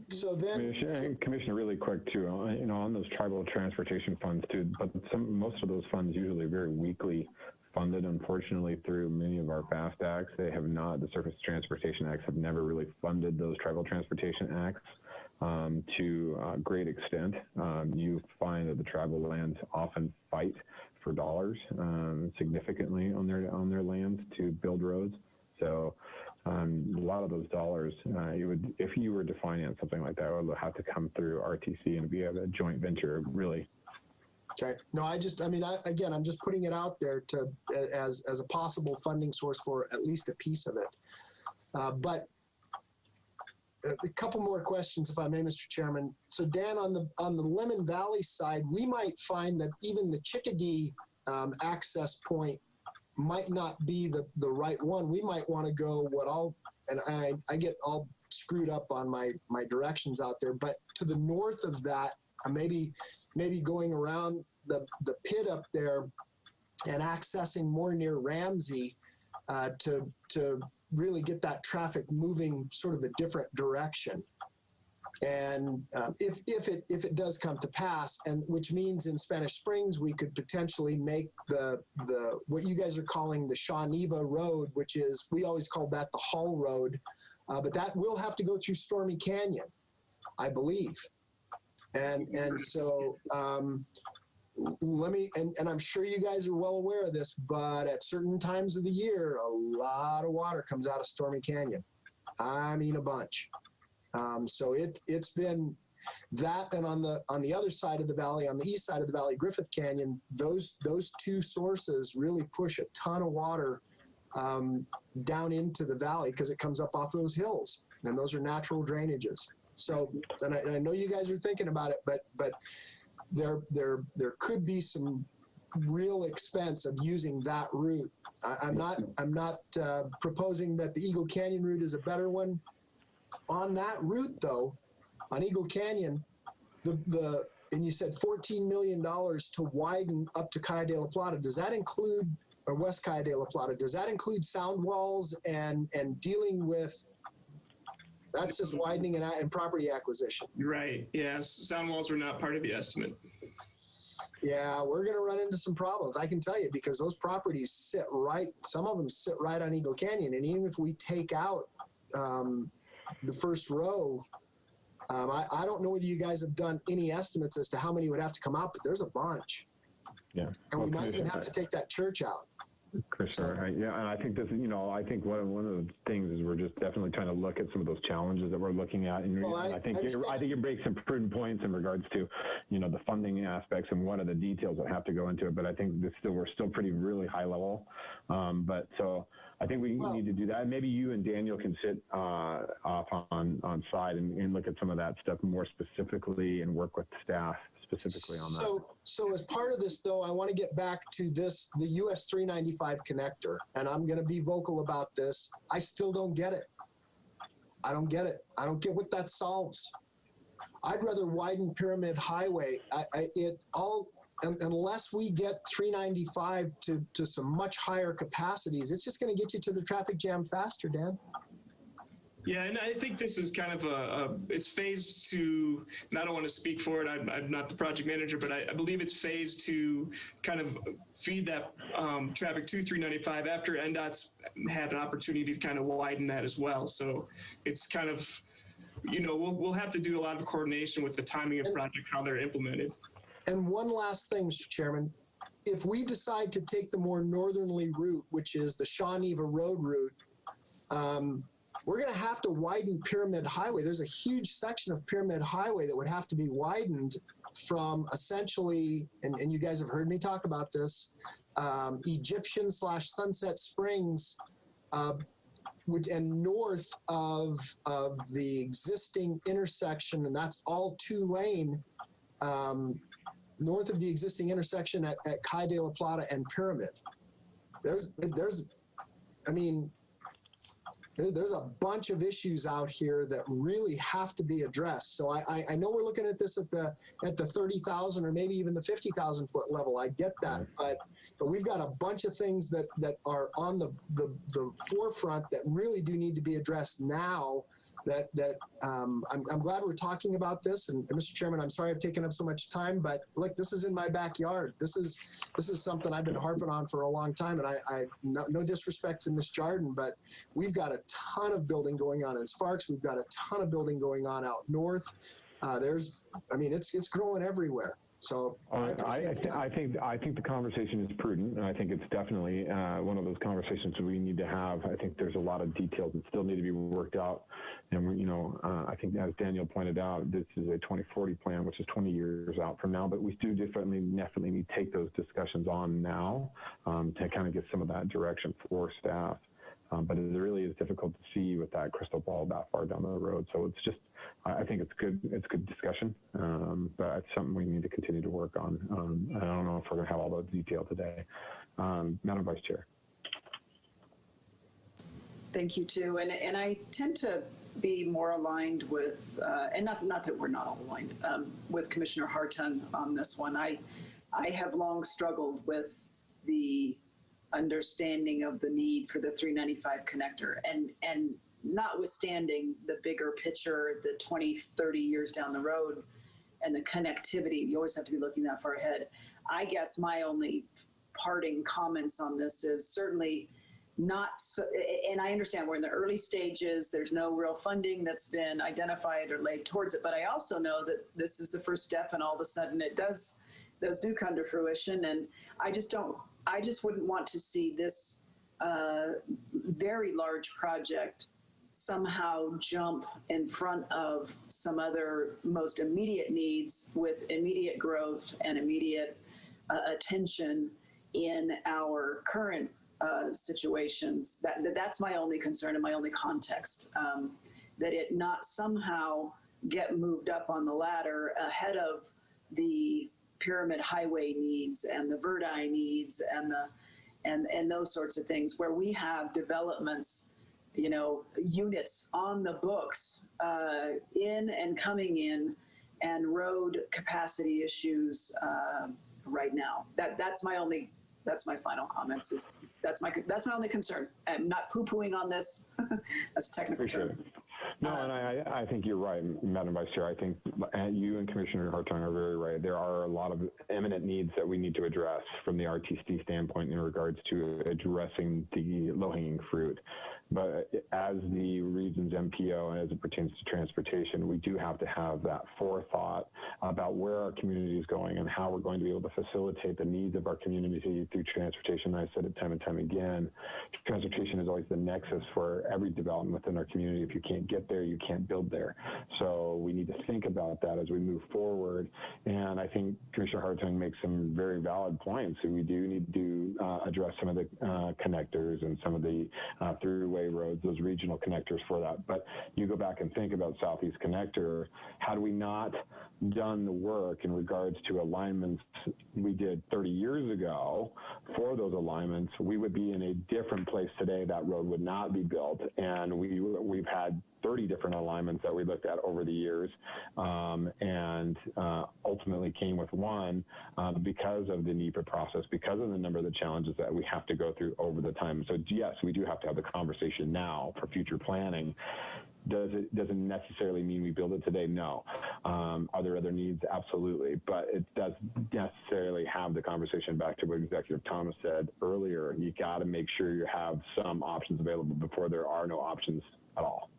So then, Commissioner, really quick too, you know, on those tribal transportation funds too, but most of those funds usually very weakly funded, unfortunately, through many of our FAST acts. They have not, the Surface Transportation Acts have never really funded those tribal transportation acts to a great extent. You find that the tribal lands often fight for dollars significantly on their lands to build roads. So a lot of those dollars, if you were to finance something like that, it would have to come through RTC and be a joint venture, really. okay. No, I'm just putting it out there as a possible funding source for at least a piece of it. But a couple more questions, if I may, Mr. Chairman. So Dan, on the Lemon Valley side, we might find that even the Chickadee access point might not be the right one. We might want to go I get all screwed up on my directions out there, but to the north of that, maybe going around the pit up there and accessing more near Ramsey to really get that traffic moving sort of a different direction. And if it does come to pass, and which means in Spanish Springs we could potentially make the what you guys are calling the Shawnee-Va Road, which is, we always call that the Hall Road, but that will have to go through Stormy Canyon, I believe. And so let me, and I'm sure you guys are well aware of this, but at certain times of the year, a lot of water comes out of Stormy Canyon. I mean, a bunch. So it's been that, and on the other side of the valley, on the east side of the valley, Griffith Canyon, those two sources really push a ton of water down into the valley because it comes up off those hills, and those are natural drainages. So, and I know you guys are thinking about it, but there could be some real expense of using that route. I'm not proposing that the Eagle Canyon route is a better one. On that route, though, on Eagle Canyon, and you said $14 million to widen up to Calle de la Plata. Does that include, or West Calle de la Plata? Does that include sound walls and dealing with? That's just widening and property acquisition. Right. Yes. Sound walls were not part of the estimate. Yeah, we're going to run into some problems, I can tell you, because those properties sit right. Some of them sit right on Eagle Canyon, and even if we take out the first row, I don't know whether you guys have done any estimates as to how many would have to come out, but there's a bunch. Yeah. And we might even have to take that church out. Commissioner, yeah, and I think this, I think one of the things is we're just definitely trying to look at some of those challenges that we're looking at, and I think you break some prudent points in regards to, the funding aspects and what are the details that have to go into it. But I think we're still really high level. But so I think we need to do that. Maybe you and Daniel can sit off on side and look at some of that stuff more specifically and work with staff specifically on that. So as part of this, though, I want to get back to the US 395 connector, and I'm going to be vocal about this. I still don't get it. I don't get it. I don't get what that solves. I'd rather widen Pyramid Highway. Unless we get 395 to some much higher capacities, it's just going to get you to the traffic jam faster, Dan. Yeah, and I think this is kind of it's phased to, and I don't want to speak for it, I'm not the project manager, but I believe it's phased to kind of feed that traffic to 395 after NDOT's had an opportunity to kind of widen that as well. So it's kind of, we'll have to do a lot of coordination with the timing of project, how they're implemented. And one last thing, Mr. Chairman, if we decide to take the more northerly route, which is the Shawnee-Va Road route, we're going to have to widen Pyramid Highway. There's a huge section of Pyramid Highway that would have to be widened from essentially, and you guys have heard me talk about this, Egyptian/Sunset Springs, and north of the existing intersection, and that's all 2-lane, north of the existing intersection at Calle de la Plata and Pyramid. there's a bunch of issues out here that really have to be addressed. So I know we're looking at this at the 30,000 or maybe even the 50,000 foot level. I get that, but we've got a bunch of things that are on the forefront that really do need to be addressed now. I'm glad we're talking about this. And Mr. Chairman, I'm sorry I've taken up so much time, but look, this is in my backyard. This is something I've been harping on for a long time. And I no disrespect to Ms. Jardin, but we've got a ton of building going on in Sparks. We've got a ton of building going on out north. It's growing everywhere. So I think the conversation is prudent, and I think it's definitely one of those conversations we need to have. I think there's a lot of details that still need to be worked out, and I think as Daniel pointed out, this is a 2040 plan, which is 20 years out from now. But we do definitely need to take those discussions on now to kind of get some of that direction for staff. But it really is difficult to see with that crystal ball that far down the road. So it's just, I think it's good discussion, but it's something we need to continue to work on. I don't know if we're going to have all the detail today. Madam Vice Chair. Thank you too. And I tend to be more aligned with, and not that we're not all aligned, with Commissioner Hartung on this one. I have long struggled with the understanding of the need for the 395 connector, and notwithstanding the bigger picture, the 20, 30 years down the road and the connectivity, you always have to be looking that far ahead. I guess my only parting comments on this is certainly not, and I understand we're in the early stages, there's no real funding that's been identified or laid towards it, but I also know that this is the first step, and all of a sudden it does come to fruition. And I just wouldn't want to see this very large project somehow jump in front of some other most immediate needs with immediate growth and immediate attention in our current situations. That's my only concern and my only context, that it not somehow get moved up on the ladder ahead of the Pyramid Highway needs and the Verdi needs and those sorts of things, where we have developments, units on the books in and coming in, and road capacity issues right now. That's my final comments. That's my only concern. I'm not poo-pooing on this. That's a technical term. No, and I think you're right, Madam Vice Chair. I think you and Commissioner Hartung are very right. There are a lot of imminent needs that we need to address from the RTC standpoint in regards to addressing the low-hanging fruit. But as the region's MPO and as it pertains to transportation, we do have to have that forethought about where our community is going and how we're going to be able to facilitate the needs of our community through transportation. I said it time and time again, transportation is always the nexus for every development within our community. If you can't get there, you can't build there. So we need to think about that as we move forward. And I think Commissioner Hartung makes some very valid points. So we do need to address some of the connectors and some of the throughway roads, those regional connectors for that. But you go back and think about Southeast Connector, had we not done the work in regards to alignments we did 30 years ago for those alignments, we would be in a different place today. That road would not be built. And we've had 30 different alignments that we looked at over the years, and ultimately came with one because of the NEPA process, because of the number of the challenges that we have to go through over the time. So yes, we do have to have the conversation now for future planning. Doesn't necessarily mean we build it today? No. Are there other needs? Absolutely. But it does necessarily have the conversation back to what Executive Thomas said earlier. You got to make sure you have some options available before there are no options at all.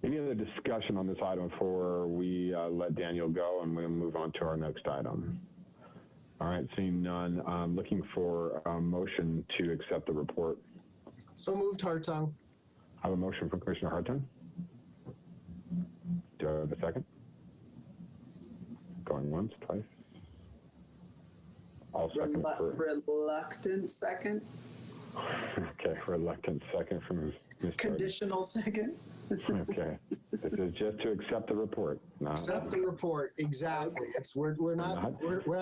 Any other discussion on this item before we let Daniel go and we'll move on to our next item? All right, seeing none, I'm looking for a motion to accept the report. So moved, Hartung. I have a motion from Commissioner Hartung. Do I have a second? Going once, twice. I'll second for... Reluctant second. Okay, reluctant second from Ms. Conditional second. Okay, this is just to accept the report. Accept the report. Exactly. We're not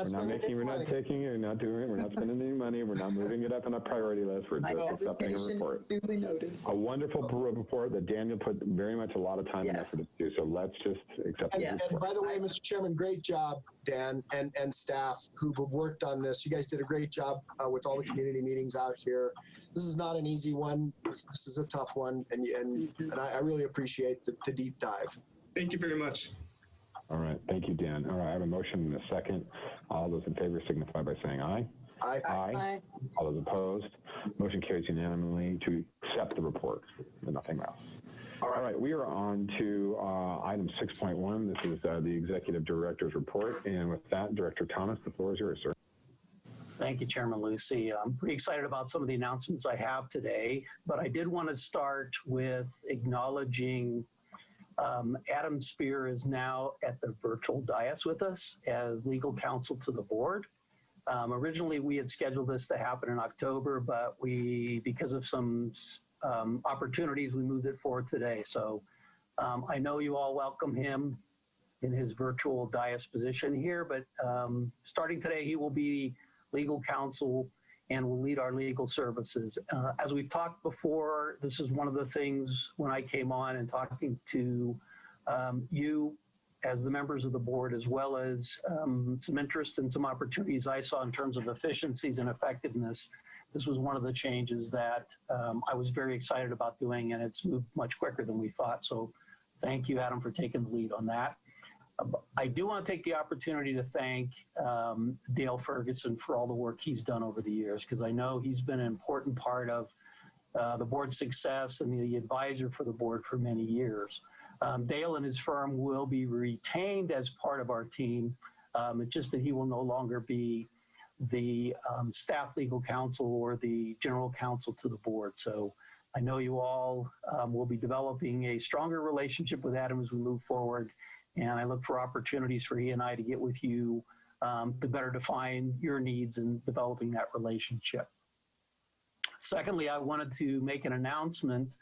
spending any money. We're not doing it. We're not spending any money. We're not moving it up on a priority list. We're just accepting a report. Duly noted. A wonderful report that Daniel put very much a lot of time and effort into. So let's just accept it. Yes. And by the way, Mr. Chairman, great job, Dan and staff who've worked on this. You guys did a great job with all the community meetings out here. This is not an easy one. This is a tough one, and I really appreciate the deep dive. Thank you very much. All right. Thank you, Dan. All right. I have a motion and a second. All those in favor signify by saying aye. Aye. Aye. All those opposed. Motion carries unanimously to accept the report and nothing else. All right. We are on to item 6.1. This is the Executive Director's report. And with that, Director Thomas, the floor is yours, sir. Thank you, Chairman Lucy. I'm pretty excited about some of the announcements I have today, but I did want to start with acknowledging Adam Spear is now at the virtual dais with us as legal counsel to the board. Originally, we had scheduled this to happen in October, but because of some opportunities, we moved it forward today. So I know you all welcome him in his virtual dais position here, but starting today, he will be legal counsel and will lead our legal services. As we've talked before, this is one of the things when I came on and talking to you as the members of the board, as well as some interest and some opportunities I saw in terms of efficiencies and effectiveness. This was one of the changes that I was very excited about doing, and it's moved much quicker than we thought. So thank you, Adam, for taking the lead on that. I do want to take the opportunity to thank Dale Ferguson for all the work he's done over the years, because I know he's been an important part of the board's success and the advisor for the board for many years. Dale and his firm will be retained as part of our team. It's just that he will no longer be the staff legal counsel or the general counsel to the board. So I know you all will be developing a stronger relationship with Adam as we move forward. And I look for opportunities for he and I to get with you to better define your needs in developing that relationship. Secondly, I wanted to make an announcement,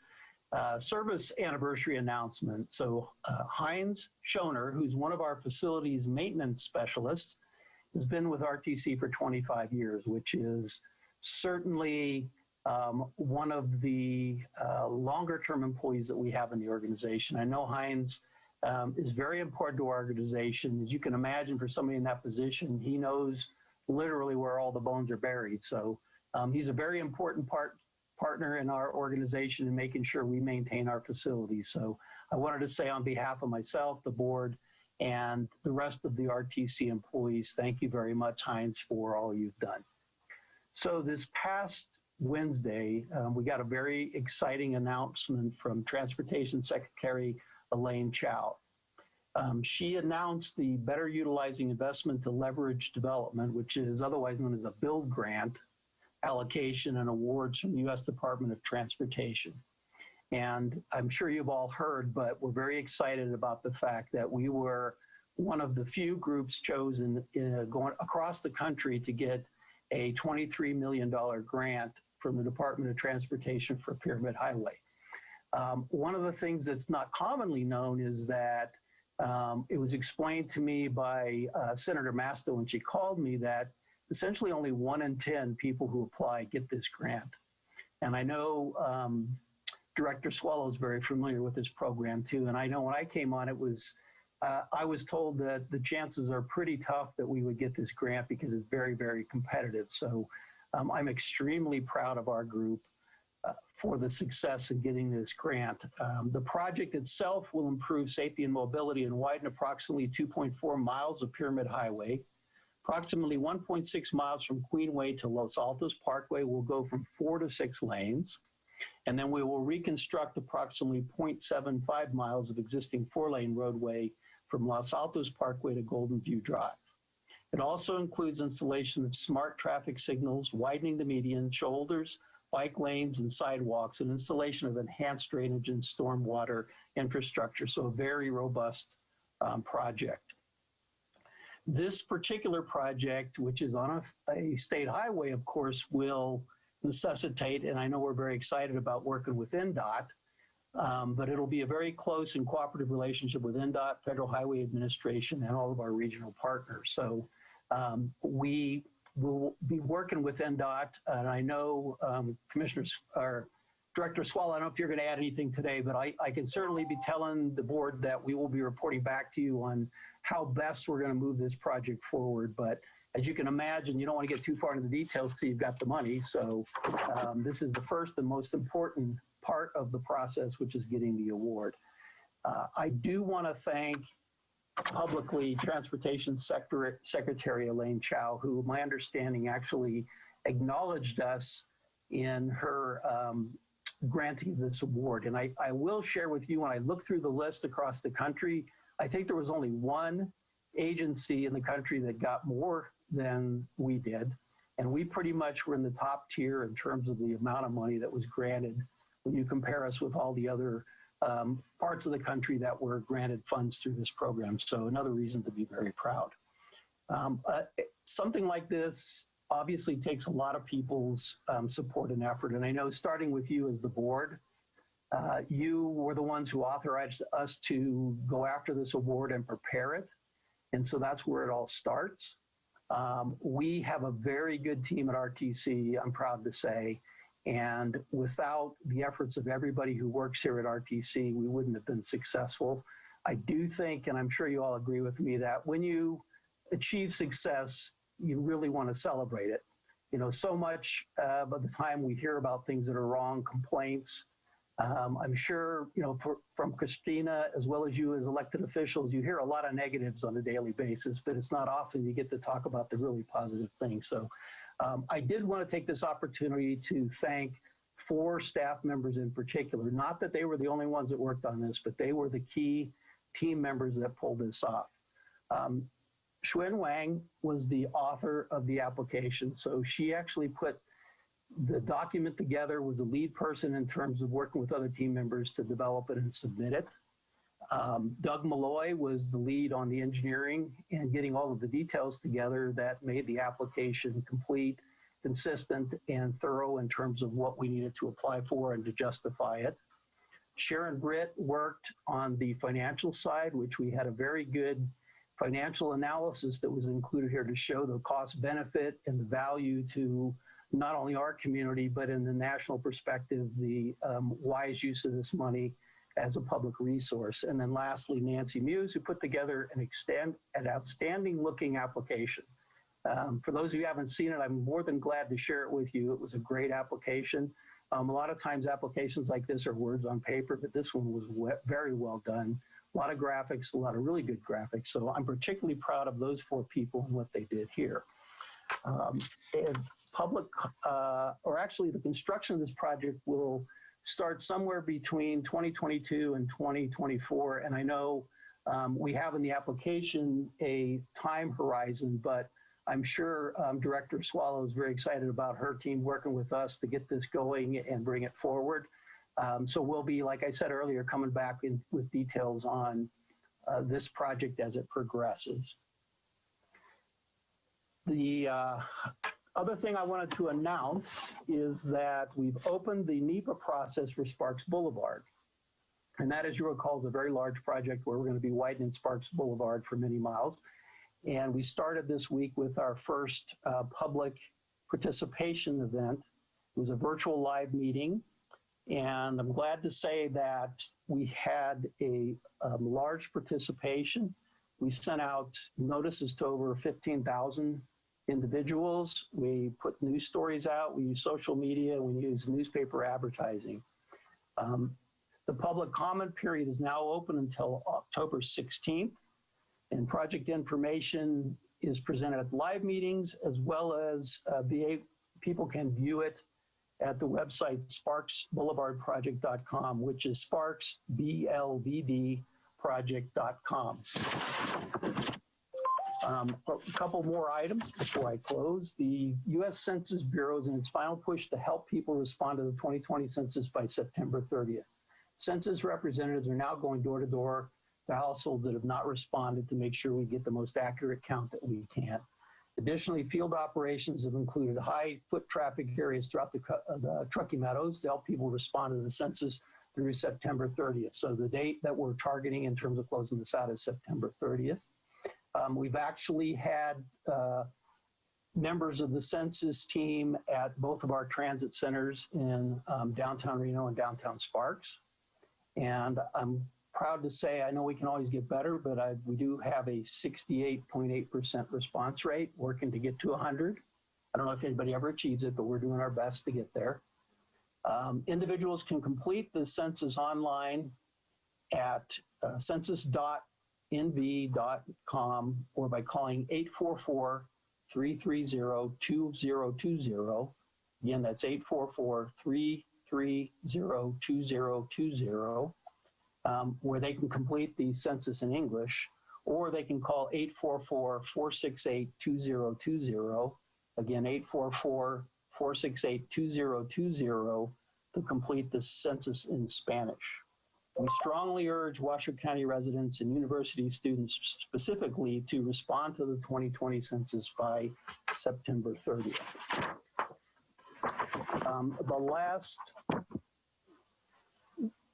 service anniversary announcement. So Heinz Schoner, who's one of our facilities maintenance specialists, has been with RTC for 25 years, which is certainly one of the longer term employees that we have in the organization. I know Heinz is very important to our organization. As you can imagine, for somebody in that position, he knows literally where all the bones are buried. So he's a very important partner in our organization in making sure we maintain our facilities. So I wanted to say on behalf of myself, the board, and the rest of the RTC employees, thank you very much, Heinz, for all you've done. So this past Wednesday, we got a very exciting announcement from Transportation Secretary Elaine Chao. She announced the Better Utilizing Investment to Leverage Development, which is otherwise known as a build grant allocation and awards from the U.S. Department of Transportation. And I'm sure you've all heard, but we're very excited about the fact that we were one of the few groups chosen going across the country to get a $23 million grant from the Department of Transportation for Pyramid Highway. One of the things that's not commonly known is that it was explained to me by Senator Masto when she called me that essentially only 1 in 10 people who apply get this grant. And I know Director Swallow is very familiar with this program too. And I know when I came on, it was, I was told that the chances are pretty tough that we would get this grant because it's very, very competitive. So I'm extremely proud of our group for the success in getting this grant. The project itself will improve safety and mobility and widen approximately 2.4 miles of Pyramid Highway. Approximately 1.6 miles from Queenway to Los Altos Parkway will go from 4 to 6 lanes. And then we will reconstruct approximately 0.75 miles of existing 4-lane roadway from Los Altos Parkway to Golden View Drive. It also includes installation of smart traffic signals, widening the median, shoulders, bike lanes, and sidewalks, and installation of enhanced drainage and stormwater infrastructure. So a very robust project. This particular project, which is on a state highway, of course, will necessitate, and I know we're very excited about working with NDOT, But it'll be a very close and cooperative relationship with NDOT, Federal Highway Administration, and all of our regional partners. So we will be working with NDOT, and I know Commissioners or Director Swallow, I don't know if you're going to add anything today, but I can certainly be telling the board that we will be reporting back to you on how best we're going to move this project forward. But as you can imagine, you don't want to get too far into the details till you've got the money. So this is the first and most important part of the process, which is getting the award. I do want to thank publicly Transportation Secretary Elaine Chao, who my understanding actually acknowledged us in her granting this award. And I will share with you, when I look through the list across the country, I think there was only one agency in the country that got more than we did. And we pretty much were in the top tier in terms of the amount of money that was granted when you compare us with all the other parts of the country that were granted funds through this program. So another reason to be very proud. Something like this obviously takes a lot of people's support and effort. And I know starting with you as the board, you were the ones who authorized us to go after this award and prepare it. And so that's where it all starts. We have a very good team at RTC, I'm proud to say. And without the efforts of everybody who works here at RTC, we wouldn't have been successful. I do think, and I'm sure you all agree with me, that when you achieve success, you really want to celebrate it. You know, so much by the time we hear about things that are wrong, complaints, I'm sure, you know, from Christina, as well as you as elected officials, you hear a lot of negatives on a daily basis, but it's not often you get to talk about the really positive things. So I did want to take this opportunity to thank 4 staff members in particular. Not that they were the only ones that worked on this, but they were the key team members that pulled this off. Xuan Wang was the author of the application. So she actually put the document together, was the lead person in terms of working with other team members to develop it and submit it. Doug Malloy was the lead on the engineering and getting all of the details together that made the application complete, consistent, and thorough in terms of what we needed to apply for and to justify it. Sharon Britt worked on the financial side, which we had a very good financial analysis that was included here to show the cost benefit and the value to not only our community, but in the national perspective, the wise use of this money as a public resource. And then lastly, Nancy Muse, who put together an outstanding looking application. For those of you who haven't seen it, I'm more than glad to share it with you. It was a great application. A lot of times applications like this are words on paper, but this one was very well done. A lot of graphics, a lot of really good graphics. So I'm particularly proud of those 4 people and what they did here. The construction of this project will start somewhere between 2022 and 2024. And I know we have in the application a time horizon, but I'm sure Director Swallow is very excited about her team working with us to get this going and bring it forward. So we'll be, like I said earlier, coming back with details on this project as it progresses. The other thing I wanted to announce is that we've opened the NEPA process for Sparks Boulevard. And that, as you recall, is a very large project where we're going to be widening Sparks Boulevard for many miles. And we started this week with our first public participation event. It was a virtual live meeting. And I'm glad to say that we had a large participation. We sent out notices to over 15,000 individuals. We put news stories out. We use social media. We use newspaper advertising. The public comment period is now open until October 16th. And project information is presented at live meetings, as well as people can view it at the website sparksboulevardproject.com, which is sparksblvdproject.com. A couple more items before I close. The U.S. Census Bureau is in its final push to help people respond to the 2020 census by September 30th. Census representatives are now going door to door to households that have not responded to make sure we get the most accurate count that we can. Additionally, field operations have included high foot traffic areas throughout the Truckee Meadows to help people respond to the census through September 30th. So the date that we're targeting in terms of closing this out is September 30th. We've actually had members of the census team at both of our transit centers in downtown Reno and downtown Sparks. And I'm proud to say, I know we can always get better, but we do have a 68.8% response rate, working to get to 100. I don't know if anybody ever achieves it, but we're doing our best to get there. Individuals can complete the census online at census.nv.com or by calling 844-330-2020. Again, that's 844-330-2020, where they can complete the census in English, or they can call 844-468-2020. Again, 844-468-2020 to complete the census in Spanish. We strongly urge Washoe County residents and university students specifically to respond to the 2020 census by September 30th. The last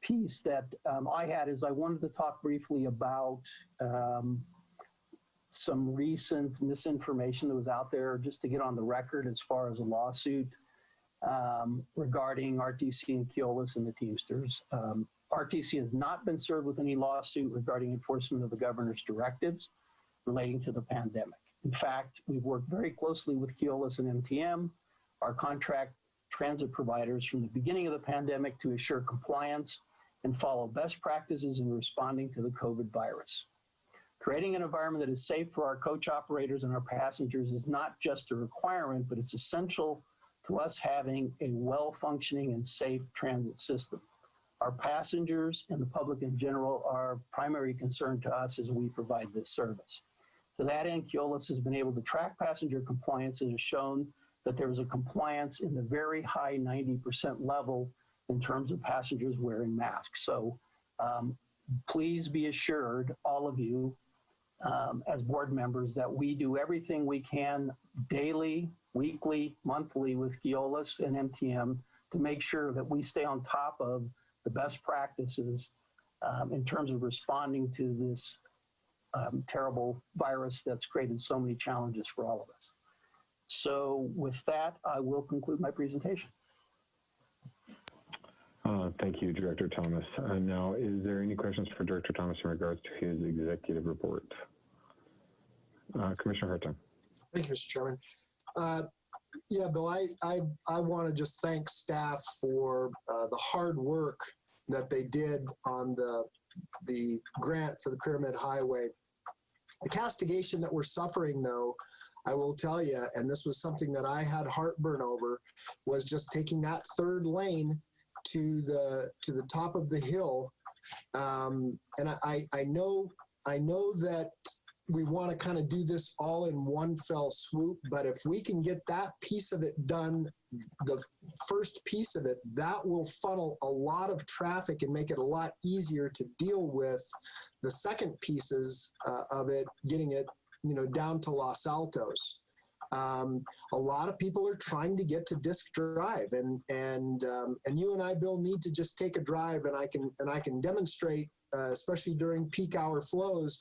piece that I had is I wanted to talk briefly about some recent misinformation that was out there, just to get on the record as far as a lawsuit regarding RTC and Keolis and the Teamsters. RTC has not been served with any lawsuit regarding enforcement of the governor's directives relating to the pandemic. In fact, we've worked very closely with Keolis and MTM, our contract transit providers, from the beginning of the pandemic to assure compliance and follow best practices in responding to the COVID virus. Creating an environment that is safe for our coach operators and our passengers is not just a requirement, but it's essential to us having a well-functioning and safe transit system. Our passengers and the public in general are primary concern to us as we provide this service. To that end, Keolis has been able to track passenger compliance and has shown that there is a compliance in the very high 90% level in terms of passengers wearing masks. So please be assured, all of you, as board members, that we do everything we can daily, weekly, monthly with Keolis and MTM to make sure that we stay on top of the best practices in terms of responding to this terrible virus that's created so many challenges for all of us. So with that, I will conclude my presentation. Thank you, Director Thomas. Now, is there any questions for Director Thomas in regards to his executive report? Commissioner Hartung. Thank you, Mr. Chairman. Yeah, Bill, I want to just thank staff for the hard work that they did on the grant for the Pyramid Highway. The castigation that we're suffering, though, I will tell you, and this was something that I had heartburn over, was just taking that third lane to the top of the hill. And I know that we want to kind of do this all in one fell swoop, but if we can get that piece of it done, the first piece of it, that will funnel a lot of traffic and make it a lot easier to deal with the second pieces of it, getting it, down to Los Altos. A lot of people are trying to get to Disc Drive, and you and I, Bill, need to just take a drive, and I can demonstrate, especially during peak hour flows.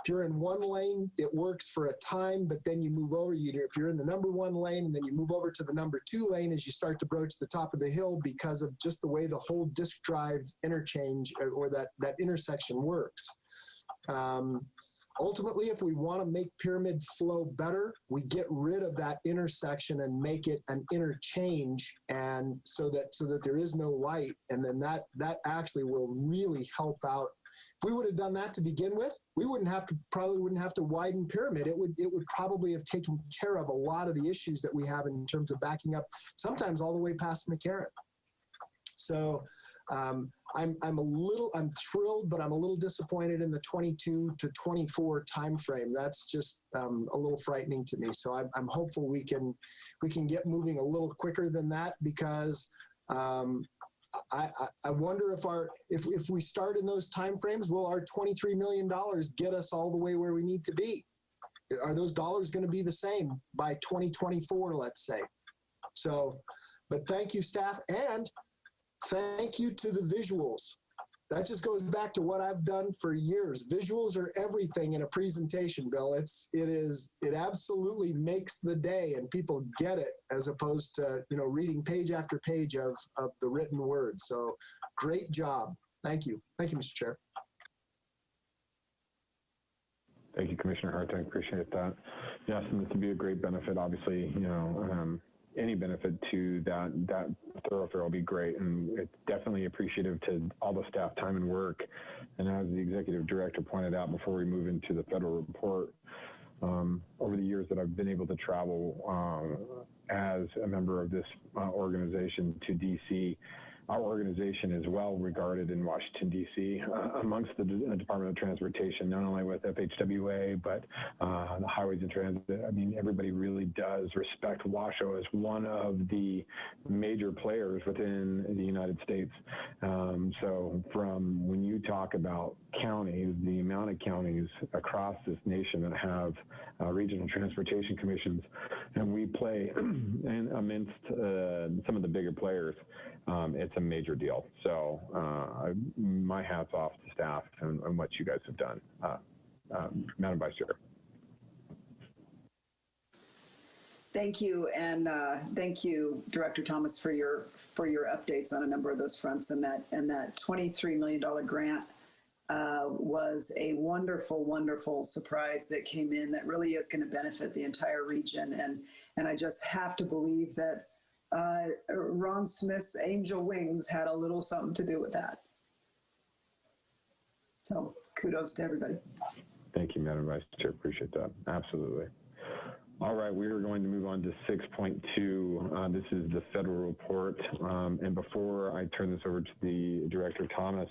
If you're in one lane, it works for a time, but then you move over. If you're in the number one lane, and then you move over to the number two lane as you start to broach the top of the hill, because of just the way the whole Disc Drive interchange or that intersection works. Ultimately, if we want to make Pyramid flow better, we get rid of that intersection and make it an interchange, and so that there is no light, and then that actually will really help out. If we would have done that to begin with, we probably wouldn't have to widen Pyramid. It would probably have taken care of a lot of the issues that we have in terms of backing up, sometimes all the way past McCarran. So I'm thrilled, but I'm a little disappointed in the 22 to 24 timeframe. That's just a little frightening to me. So I'm hopeful we can get moving a little quicker than that, because I wonder if we start in those timeframes, will our $23 million get us all the way where we need to be? Are those dollars going to be the same by 2024, let's say? So, but thank you, staff. And thank you to the visuals. That just goes back to what I've done for years. Visuals are everything in a presentation, Bill. It absolutely makes the day, and people get it as opposed to, reading page after page of the written word. So great job. Thank you. Thank you, Mr. Chair. Thank you, Commissioner Hart. I appreciate that. Yes, and this would be a great benefit. Obviously, any benefit to that thoroughfare will be great, and it's definitely appreciative to all the staff time and work. And as the executive director pointed out before we move into the federal report, over the years that I've been able to travel as a member of this organization to DC, our organization is well regarded in Washington, D.C. Amongst the Department of Transportation, not only with FHWA, but the Highways and Transit. I mean, everybody really does respect Washoe as one of the major players within the United States. So from when you talk about counties, the amount of counties across this nation that have regional transportation commissions, and we play amidst some of the bigger players, it's a major deal. So my hat's off to staff and what you guys have done. Madam Vice Chair. Thank you, and thank you, Director Thomas, for your updates on a number of those fronts. And that $23 million grant was a wonderful, wonderful surprise that came in that really is going to benefit the entire region. And I just have to believe that Ron Smith's angel wings had a little something to do with that. So kudos to everybody. Thank you, Madam Vice Chair. Appreciate that. Absolutely. All right, we are going to move on to 6.2. This is the federal report. And before I turn this over to the Director Thomas,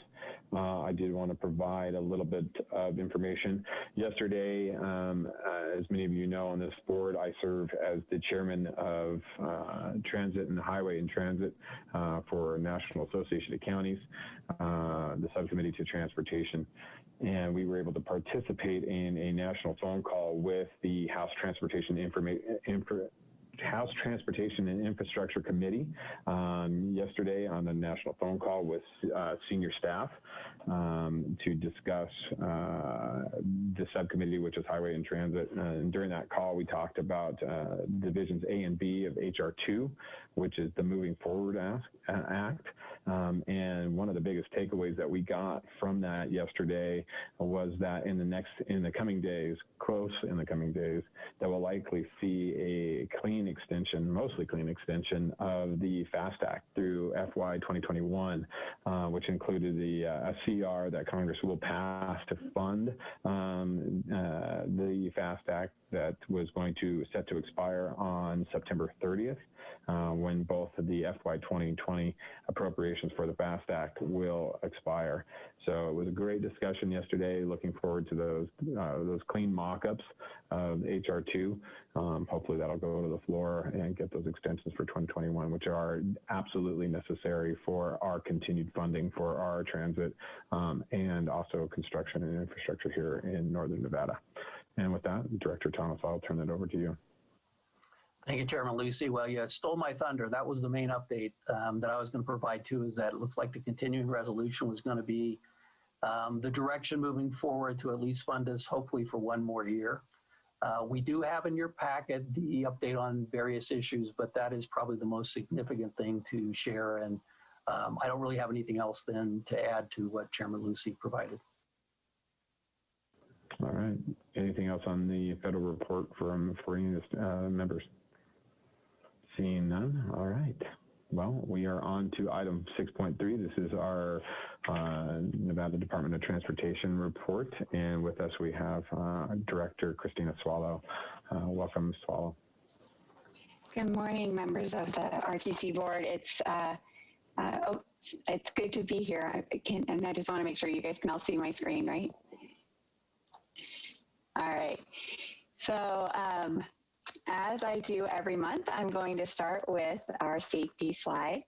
I did want to provide a little bit of information. Yesterday, as many of you know on this board, I serve as the chairman of Transit and Highway and Transit for National Association of Counties, the subcommittee to transportation. And we were able to participate in a national phone call with the House Transportation and Infrastructure Committee yesterday on a national phone call with senior staff to discuss the subcommittee, which is Highway and Transit. And during that call, we talked about Divisions A and B of HR 2, which is the Moving Forward Act. And one of the biggest takeaways that we got from that yesterday was that in the coming days, that we'll likely see a mostly clean extension of the FAST Act through FY 2021, which included a CR that Congress will pass to fund the FAST Act that was set to expire on September 30th. When both of the FY 2020 appropriations for the FAST Act will expire. So it was a great discussion yesterday. Looking forward to those clean mock-ups of HR 2. Hopefully that'll go to the floor and get those extensions for 2021, which are absolutely necessary for our continued funding for our transit and also construction and infrastructure here in Northern Nevada. And with that, Director Thomas, I'll turn it over to you. Thank you, Chairman Lucy. Well, you stole my thunder. That was the main update that I was going to provide too, is that it looks like the continuing resolution was going to be the direction moving forward to at least fund us hopefully for one more year. We do have in your packet the update on various issues, but that is probably the most significant thing to share. And I don't really have anything else then to add to what Chairman Lucy provided. All right. Anything else on the federal report for any of the members? Seeing none. All right. Well, we are on to item 6.3. This is our Nevada Department of Transportation report. And with us, we have Director Christina Swallow. Welcome, Swallow. Good morning, members of the RTC board. It's good to be here. And I just want to make sure you guys can all see my screen, right? All right. So, as I do every month, I'm going to start with our safety slide,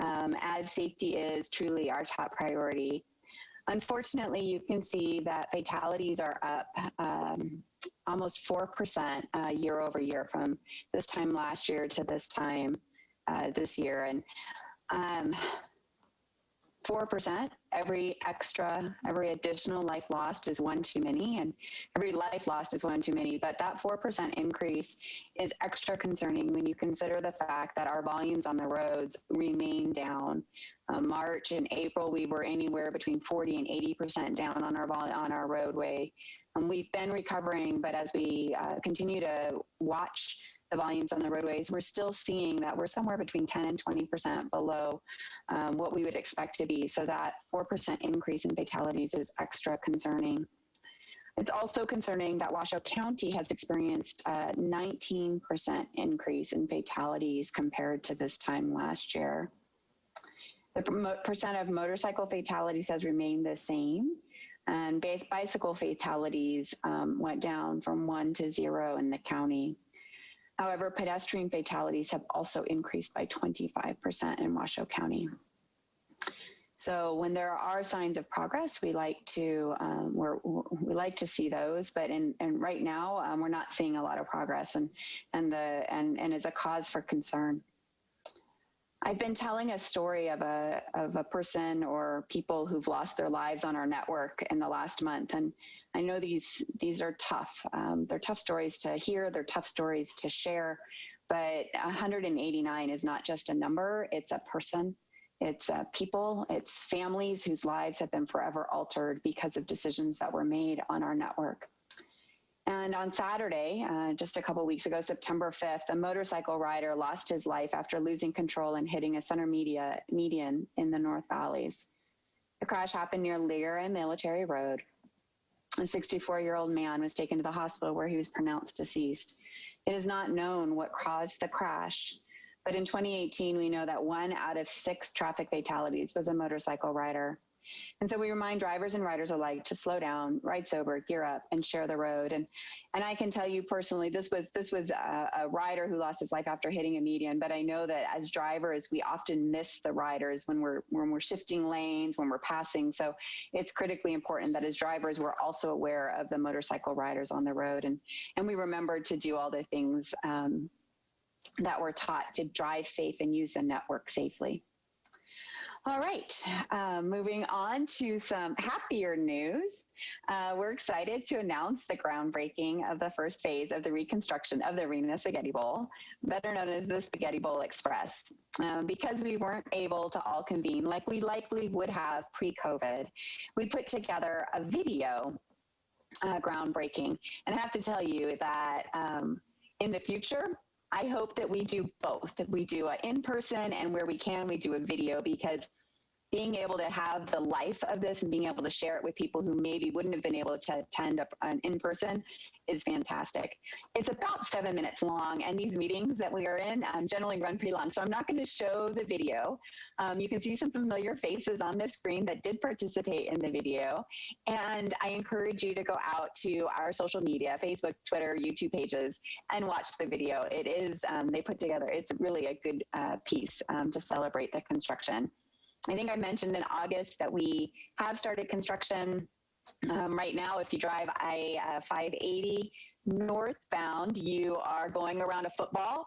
as safety is truly our top priority. Unfortunately, you can see that fatalities are up almost 4% year over year from this time last year to this time this year. And 4%. Every additional life lost is one too many, and every life lost is one too many. But that 4% increase is extra concerning when you consider the fact that our volumes on the roads remain down. March and April, we were anywhere between 40 and 80% down on our roadway. And we've been recovering, but as we continue to watch the volumes on the roadways, we're still seeing that we're somewhere between 10 and 20% below what we would expect to be. So that 4% increase in fatalities is extra concerning. It's also concerning that Washoe County has experienced a 19% increase in fatalities compared to this time last year. The percent of motorcycle fatalities has remained the same, and bicycle fatalities went down from 1 to 0 in the county. However, pedestrian fatalities have also increased by 25% in Washoe County. So when there are signs of progress, we like to see those, but right now we're not seeing a lot of progress, and it's a cause for concern. I've been telling a story of a person or people who've lost their lives on our network in the last month, and I know these are tough. They're tough stories to hear. They're tough stories to share. But 189 is not just a number. It's a person. It's people. It's families whose lives have been forever altered because of decisions that were made on our network. And on Saturday, just a couple weeks ago, September 5th, a motorcycle rider lost his life after losing control and hitting a center median in the North Valleys. The crash happened near Lear and Military Road. A 64-year-old man was taken to the hospital where he was pronounced deceased. It is not known what caused the crash, but in 2018, we know that 1 out of 6 traffic fatalities was a motorcycle rider. And so we remind drivers and riders alike to slow down, ride sober, gear up, and share the road. And I can tell you personally, this was a rider who lost his life after hitting a median. But I know that as drivers, we often miss the riders when we're shifting lanes, when we're passing. So it's critically important that as drivers, we're also aware of the motorcycle riders on the road, and we remember to do all the things that we're taught to drive safe and use the network safely. All right, moving on to some happier news. We're excited to announce the groundbreaking of the first phase of the reconstruction of the Arena Spaghetti Bowl, better known as the Spaghetti Bowl Express. Because we weren't able to all convene like we likely would have pre-COVID, we put together a video groundbreaking. And I have to tell you that in the future, I hope that we do both. That we do an in-person, and where we can, we do a video, because being able to have the life of this and being able to share it with people who maybe wouldn't have been able to attend an in-person is fantastic. It's about 7 minutes long, and these meetings that we are in generally run pretty long. So I'm not going to show the video. You can see some familiar faces on the screen that did participate in the video. And I encourage you to go out to our social media, Facebook, Twitter, YouTube pages, and watch the video. It is, they put together, it's really a good piece to celebrate the construction. I think I mentioned in August that we have started construction. Right now, if you drive I-580 northbound, you are going around a football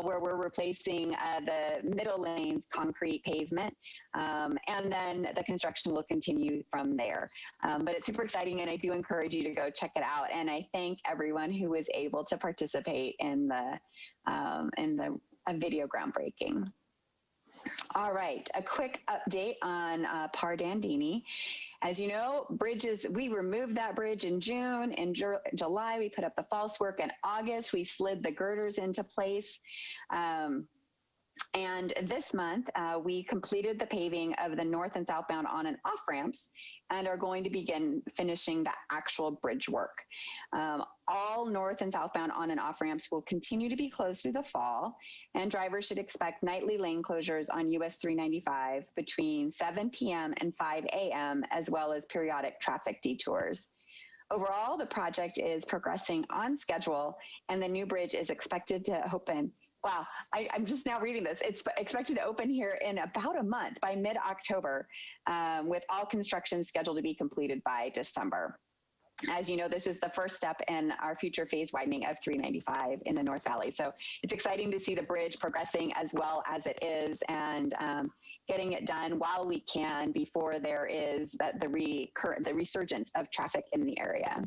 where we're replacing the middle lane's concrete pavement. And then the construction will continue from there. But it's super exciting, and I do encourage you to go check it out. And I thank everyone who was able to participate in the video groundbreaking. All right, a quick update on Pardandini. As you know, bridges, we removed that bridge in June. In July, we put up the false work. In August, we slid the girders into place. And this month, we completed the paving of the north and southbound on and off ramps and are going to begin finishing the actual bridge work. All north and southbound on and off ramps will continue to be closed through the fall, and drivers should expect nightly lane closures on US 395 between 7 p.m. and 5 a.m., as well as periodic traffic detours. Overall, the project is progressing on schedule, and the new bridge is expected to open. Wow, I'm just now reading this. It's expected to open here in about a month, by mid-October, with all construction scheduled to be completed by December. As you know, this is the first step in our future phase widening of 395 in the North Valley. So it's exciting to see the bridge progressing as well as it is, and getting it done while we can before there is the resurgence of traffic in the area.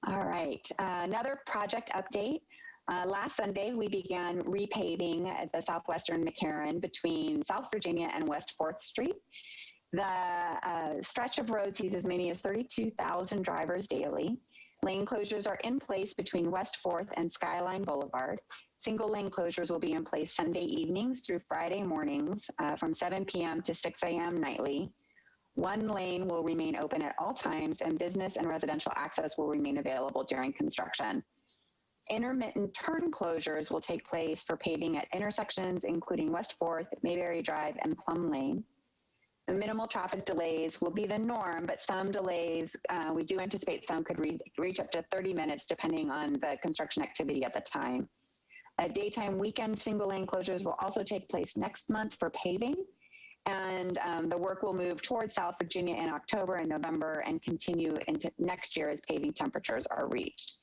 All right, another project update. Last Sunday, we began repaving at the southwestern McCarran between South Virginia and West 4th Street. The stretch of road sees as many as 32,000 drivers daily. Lane closures are in place between West 4th and Skyline Boulevard. Single lane closures will be in place Sunday evenings through Friday mornings from 7 p.m. to 6 a.m. nightly. One lane will remain open at all times, and business and residential access will remain available during construction. Intermittent turn closures will take place for paving at intersections, including West 4th, Mayberry Drive, and Plum Lane. The minimal traffic delays will be the norm, but some delays, we do anticipate some could reach up to 30 minutes depending on the construction activity at the time. Daytime weekend single lane closures will also take place next month for paving. And the work will move towards South Virginia in October and November and continue into next year as paving temperatures are reached.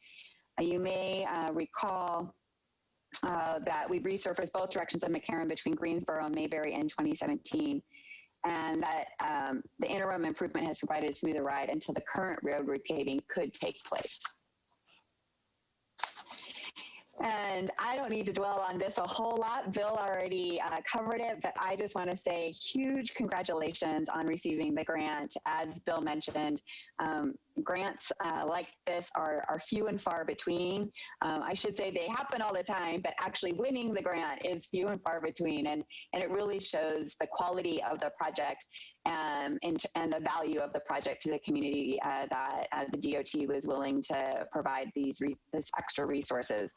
You may recall that we resurfaced both directions of McCarran between Greensboro and Mayberry in 2017, and that the interim improvement has provided a smoother ride until the current road repaving could take place. And I don't need to dwell on this a whole lot. Bill already covered it, but I just want to say huge congratulations on receiving the grant. As Bill mentioned, grants like this are few and far between. I should say they happen all the time, but actually winning the grant is few and far between. And it really shows the quality of the project and the value of the project to the community that the DOT was willing to provide this extra resources.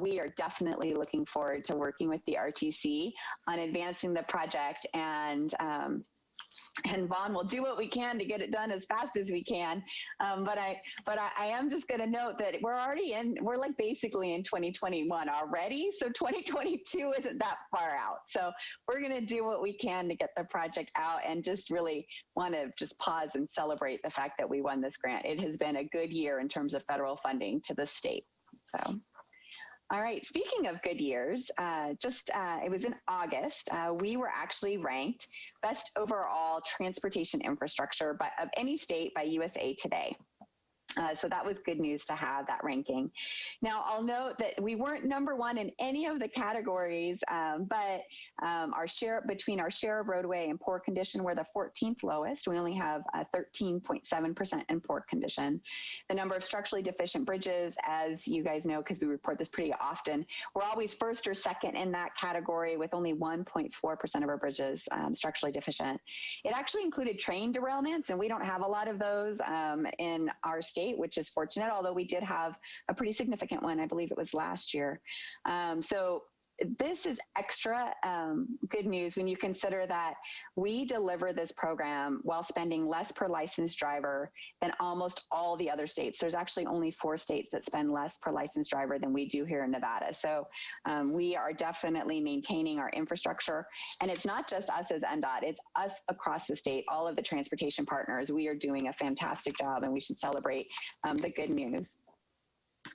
We are definitely looking forward to working with the RTC on advancing the project, and Vaughn will do what we can to get it done as fast as we can. But I am just going to note that we're like basically in 2021 already. So 2022 isn't that far out. So we're going to do what we can to get the project out, and just really want to just pause and celebrate the fact that we won this grant. It has been a good year in terms of federal funding to the state. So. All right, speaking of good years, it was in August, we were actually ranked best overall transportation infrastructure of any state by USA Today. So that was good news to have that ranking. Now, I'll note that we weren't number one in any of the categories, but between our share of roadway and poor condition, we're the 14th lowest. We only have 13.7% in poor condition. The number of structurally deficient bridges, as you guys know, because we report this pretty often, we're always first or second in that category, with only 1.4% of our bridges structurally deficient. It actually included train derailments, and we don't have a lot of those in our state, which is fortunate, although we did have a pretty significant one. I believe it was last year. So this is extra good news when you consider that we deliver this program while spending less per licensed driver than almost all the other states. There's actually only 4 states that spend less per licensed driver than we do here in Nevada. So we are definitely maintaining our infrastructure. And it's not just us as NDOT, it's us across the state, all of the transportation partners. We are doing a fantastic job, and we should celebrate the good news.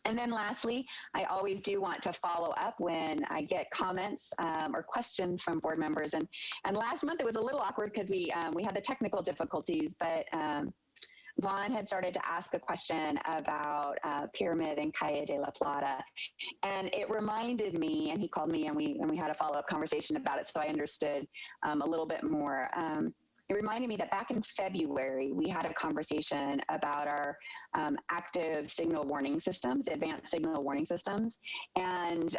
And then lastly, I always do want to follow up when I get comments or questions from board members. And last month it was a little awkward because we had the technical difficulties, but Vaughn had started to ask a question about Pyramid and Calle de la Plata. And it reminded me, and he called me and we had a follow-up conversation about it, so I understood a little bit more. It reminded me that back in February, we had a conversation about our active signal warning systems, advanced signal warning systems. And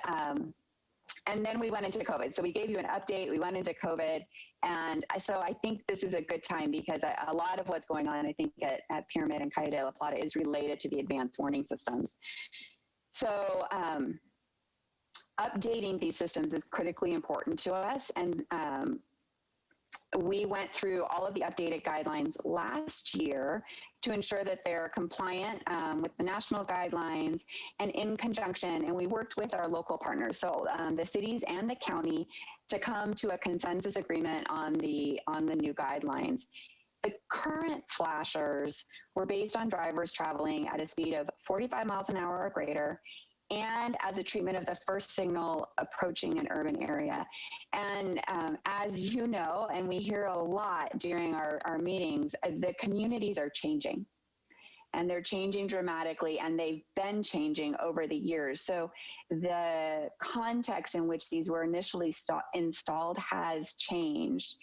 then we went into COVID. So we gave you an update, we went into COVID. And so I think this is a good time, because a lot of what's going on, I think, at Pyramid and Calle de la Plata is related to the advanced warning systems. So updating these systems is critically important to us. And we went through all of the updated guidelines last year to ensure that they're compliant with the national guidelines and in conjunction. And we worked with our local partners, so the cities and the county, to come to a consensus agreement on the new guidelines. The current flashers were based on drivers traveling at a speed of 45 miles an hour or greater, and as a treatment of the first signal approaching an urban area. And as you know, and we hear a lot during our meetings, the communities are changing. And they're changing dramatically, and they've been changing over the years. So the context in which these were initially installed has changed.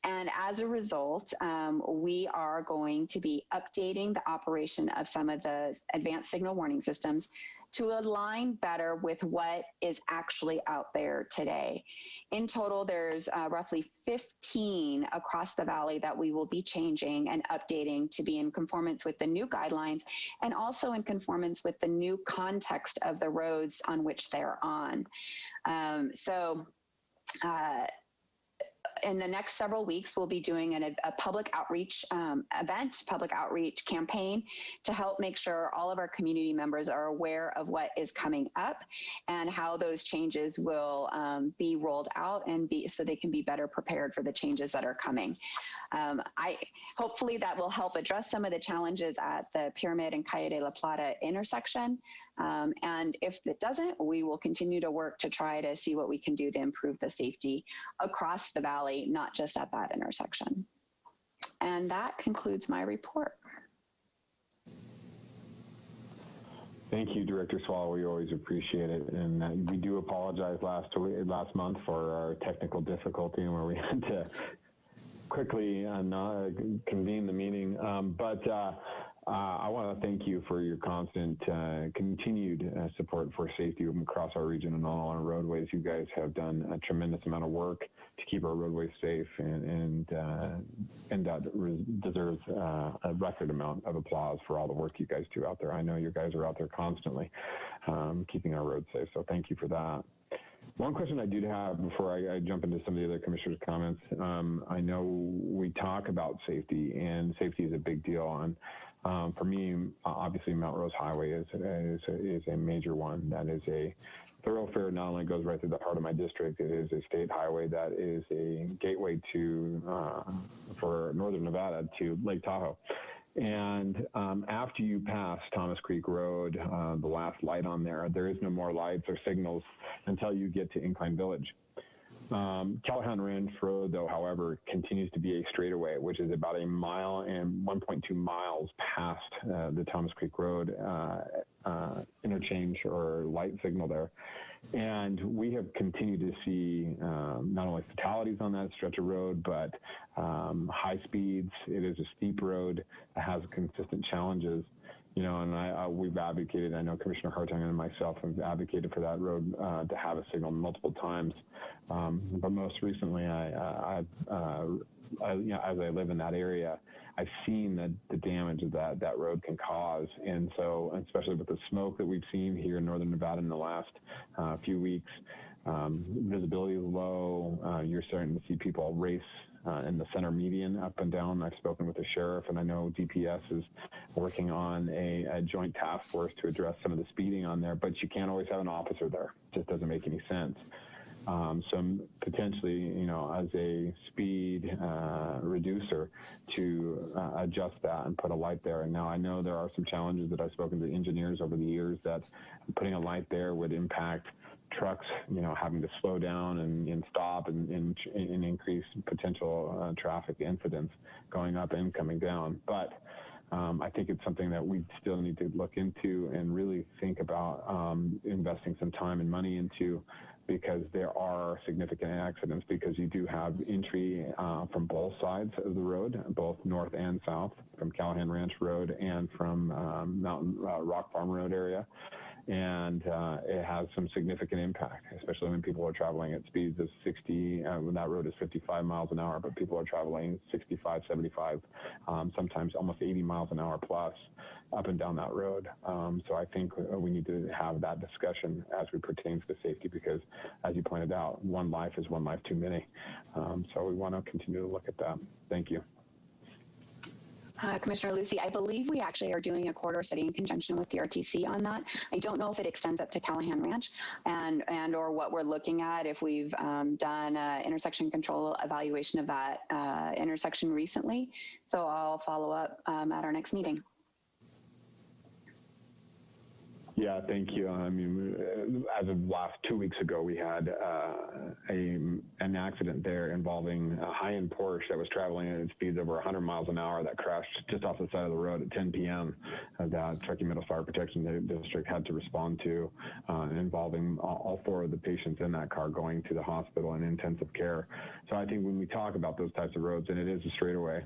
And as a result, we are going to be updating the operation of some of the advanced signal warning systems to align better with what is actually out there today. In total, there's roughly 15 across the valley that we will be changing and updating to be in conformance with the new guidelines and also in conformance with the new context of the roads on which they're on. In the next several weeks, we'll be doing a public outreach public outreach campaign to help make sure all of our community members are aware of what is coming up and how those changes will be rolled out and so they can be better prepared for the changes that are coming. Hopefully that will help address some of the challenges at the Pyramid and Calle de la Plata intersection. And if it doesn't, we will continue to work to try to see what we can do to improve the safety across the valley, not just at that intersection. And that concludes my report. Thank you, Director Swallow. We always appreciate it. And we do apologize last month for our technical difficulty where we had to quickly convene the meeting. I want to thank you for your constant, continued support for safety across our region and all our roadways. You guys have done a tremendous amount of work to keep our roadways safe, and that deserves a record amount of applause for all the work you guys do out there. I know you guys are out there constantly keeping our roads safe, so thank you for that. One question I do have before I jump into some of the other commissioners' comments, I know we talk about safety, and safety is a big deal. And for me, obviously, Mount Rose Highway is a major one. That is a thoroughfare. Not only goes right through the heart of my district, it is a state highway that is a gateway for Northern Nevada to Lake Tahoe. And after you pass Thomas Creek Road, the last light on there is no more lights or signals until you get to Incline Village. Callahan Ranch Road, though, however, continues to be a straightaway, which is about a mile and 1.2 miles past the Thomas Creek Road interchange or light signal there. And we have continued to see not only fatalities on that stretch of road, but high speeds. It is a steep road that has consistent challenges. You know, and we've advocated, I know Commissioner Hartung and myself have advocated for that road to have a signal multiple times. But most recently, as I live in that area, I've seen the damage that road can cause. And so, especially with the smoke that we've seen here in Northern Nevada in the last few weeks, visibility is low. You're starting to see people race in the center median up and down. I've spoken with the sheriff, and I know DPS is working on a joint task force to address some of the speeding on there, but you can't always have an officer there. It just doesn't make any sense. So potentially, you know, as a speed reducer to adjust that and put a light there. And now I know there are some challenges that I've spoken to engineers over the years that putting a light there would impact trucks, you know, having to slow down and stop and increase potential traffic incidents going up and coming down. But I think it's something that we still need to look into and really think about investing some time and money into, because there are significant accidents, because you do have entry from both sides of the road, both north and south, from Callahan Ranch Road and from Mountain Rock Farm Road area. And it has some significant impact, especially when people are traveling at speeds of 60, when that road is 55 miles an hour, but people are traveling 65, 75, sometimes almost 80 miles an hour plus up and down that road. So I think we need to have that discussion as we pertain to the safety, because as you pointed out, one life is one life too many. So we want to continue to look at that. Thank you. Commissioner Lucy, I believe we actually are doing a corridor study in conjunction with the RTC on that. I don't know if it extends up to Callahan Ranch and or what we're looking at, if we've done an intersection control evaluation of that intersection recently. So I'll follow up at our next meeting. Yeah, thank you. I mean, as of last 2 weeks ago, we had an accident there involving a high-end Porsche that was traveling at speeds over 100 miles an hour that crashed just off the side of the road at 10 p.m. That Truckee Meadows Fire Protection District had to respond to, involving all 4 of the patients in that car going to the hospital in intensive care. So I think when we talk about those types of roads, and it is a straightaway,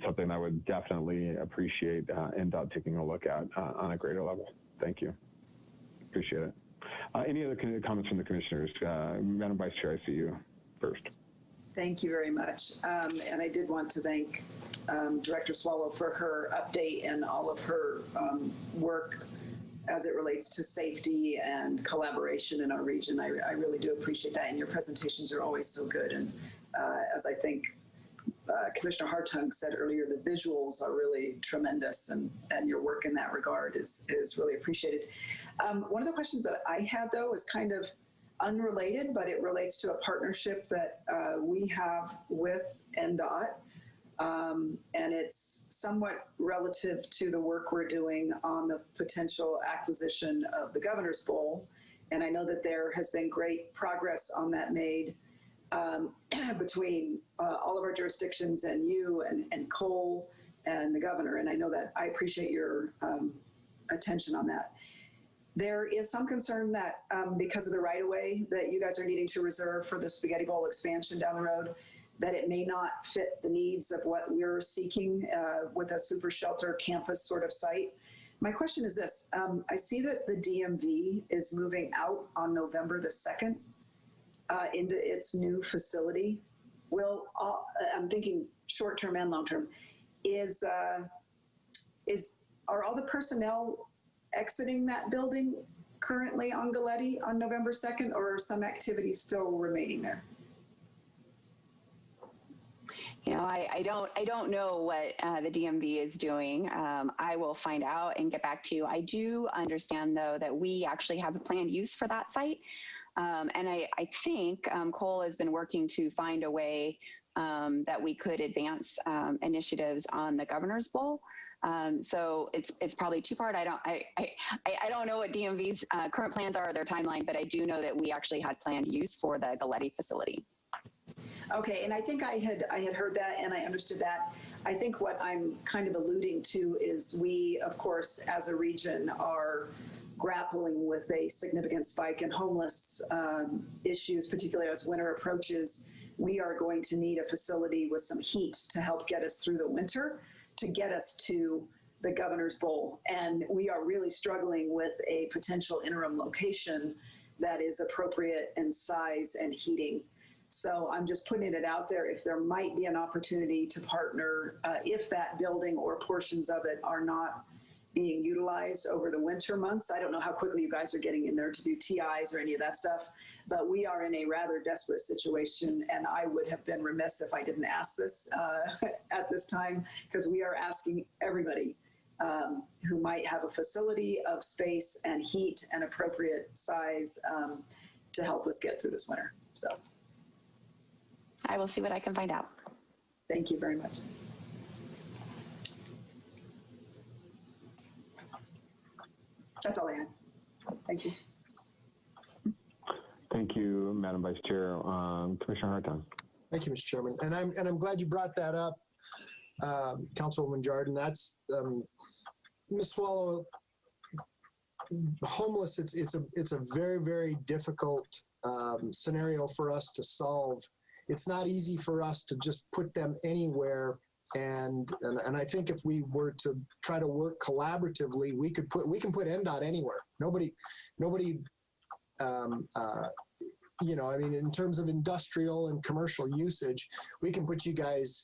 something I would definitely appreciate NDOT taking a look at on a greater level. Thank you. Appreciate it. Any other comments from the commissioners? Madam Vice Chair, I see you first. Thank you very much. And I did want to thank Director Swallow for her update and all of her work as it relates to safety and collaboration in our region. I really do appreciate that. And your presentations are always so good. And as I think Commissioner Hartung said earlier, the visuals are really tremendous, and your work in that regard is really appreciated. One of the questions that I had, though, is kind of unrelated, but it relates to a partnership that we have with NDOT, and it's somewhat relative to the work we're doing on the potential acquisition of the Governor's Bowl. And I know that there has been great progress on that made between all of our jurisdictions and you and Cole and the governor. And I know that I appreciate your attention on that. There is some concern that because of the right-of-way that you guys are needing to reserve for the Spaghetti Bowl expansion down the road, that it may not fit the needs of what we're seeking with a super shelter campus sort of site. My question is this. I see that the DMV is moving out on November the 2nd. Into its new facility. I'm thinking short-term and long-term. Are all the personnel exiting that building currently on Galletti on November 2nd, or are some activities still remaining there? You know, I don't know what the DMV is doing. I will find out and get back to you. I do understand, though, that we actually have a planned use for that site. And I think Cole has been working to find a way that we could advance initiatives on the Governor's Bowl. So it's probably two-part. I don't know what DMV's current plans are or their timeline, but I do know that we actually had planned use for the Galletti facility. Okay, and I think I had heard that and I understood that. I think what I'm kind of alluding to is we, of course, as a region are grappling with a significant spike in homeless issues, particularly as winter approaches. We are going to need a facility with some heat to help get us through the winter, to get us to the Governor's Bowl. And we are really struggling with a potential interim location that is appropriate in size and heating. So I'm just putting it out there if there might be an opportunity to partner if that building or portions of it are not being utilized over the winter months. I don't know how quickly you guys are getting in there to do TIs or any of that stuff, but we are in a rather desperate situation, and I would have been remiss if I didn't ask this at this time, because we are asking everybody who might have a facility of space and heat and appropriate size to help us get through this winter. So I will see what I can find out. Thank you very much. That's all I had. Thank you. Thank you, Madam Vice Chair. Commissioner Hartung. Thank you, Mr. Chairman. And I'm glad you brought that up, Councilwoman Jordan. That's Ms. Swallow. Homeless. It's a very, very difficult scenario for us to solve. It's not easy for us to just put them anywhere. And I think if we were to try to work collaboratively, we can put NDOT anywhere. Nobody, you know, I mean, in terms of industrial and commercial usage, we can put you guys.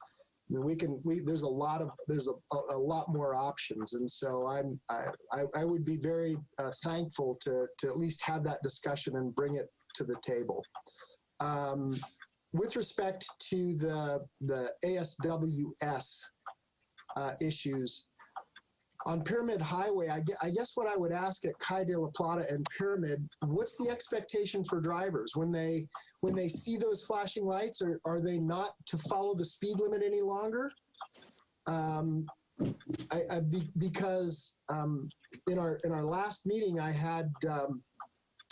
There's a lot more options, and so I would be very thankful to at least have that discussion and bring it to the table. With respect to the ASWS issues, on Pyramid Highway, I guess what I would ask at Calle de la Plata and Pyramid, what's the expectation for drivers when they see those flashing lights? Are they not to follow the speed limit any longer? because in our last meeting, I had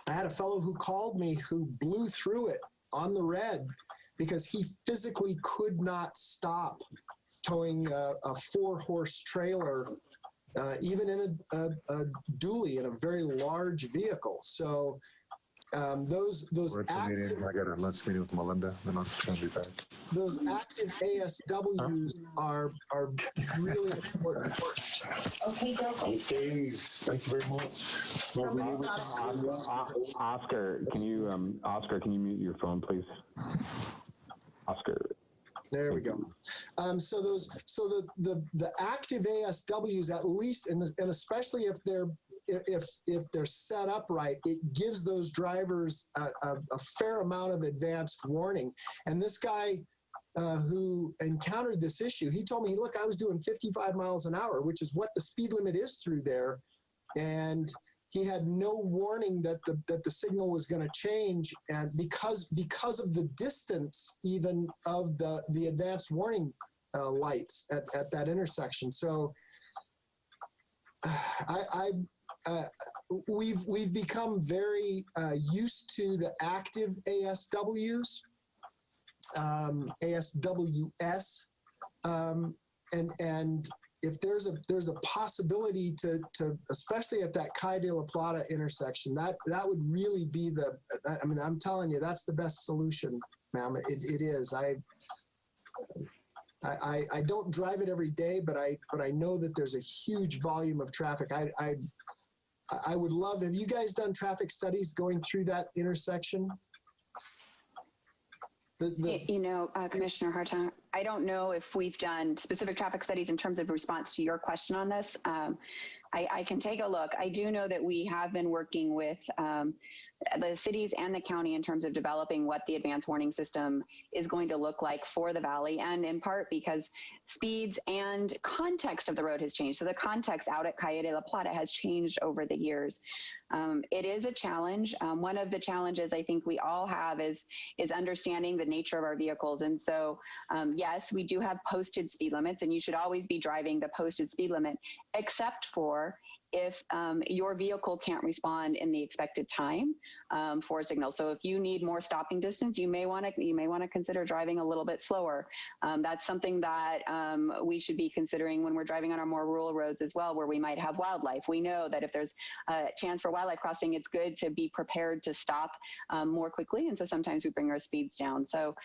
a fellow who called me who blew through it on the red because he physically could not stop towing a 4-horse trailer, even in a dually, in a very large vehicle. So those active, I got a lunch meeting with Melinda, and I'm going to be back. Those active ASWs are really important. Okay, thank you very much. Oscar, can you mute your phone, please? Oscar. There we go. So the active ASWs, at least, and especially if they're set up right, it gives those drivers a fair amount of advanced warning. And this guy who encountered this issue, he told me, look, I was doing 55 miles an hour, which is what the speed limit is through there, and he had no warning that the signal was going to change, and because of the distance even of the advanced warning lights at that intersection. So we've become very used to the active ASWs, ASWS, and if there's a possibility to especially at that Calle de la Plata intersection, that would really be I'm telling you, that's the best solution, ma'am. It is. I don't drive it every day, but I know that there's a huge volume of traffic. I would love, have you guys done traffic studies going through that intersection? Commissioner Hartung, I don't know if we've done specific traffic studies in terms of response to your question on this. I can take a look. I do know that we have been working with the cities and the county in terms of developing what the advanced warning system is going to look like for the valley, and in part because speeds and context of the road has changed. So the context out at Calle de la Plata has changed over the years. It is a challenge. One of the challenges I think we all have is understanding the nature of our vehicles. And so, yes, we do have posted speed limits, and you should always be driving the posted speed limit, except for if your vehicle can't respond in the expected time for a signal. So if you need more stopping distance, you may want to consider driving a little bit slower. That's something that we should be considering when we're driving on our more rural roads as well, where we might have wildlife. We know that if there's a chance for wildlife crossing, it's good to be prepared to stop more quickly. And so sometimes we bring our speeds down. So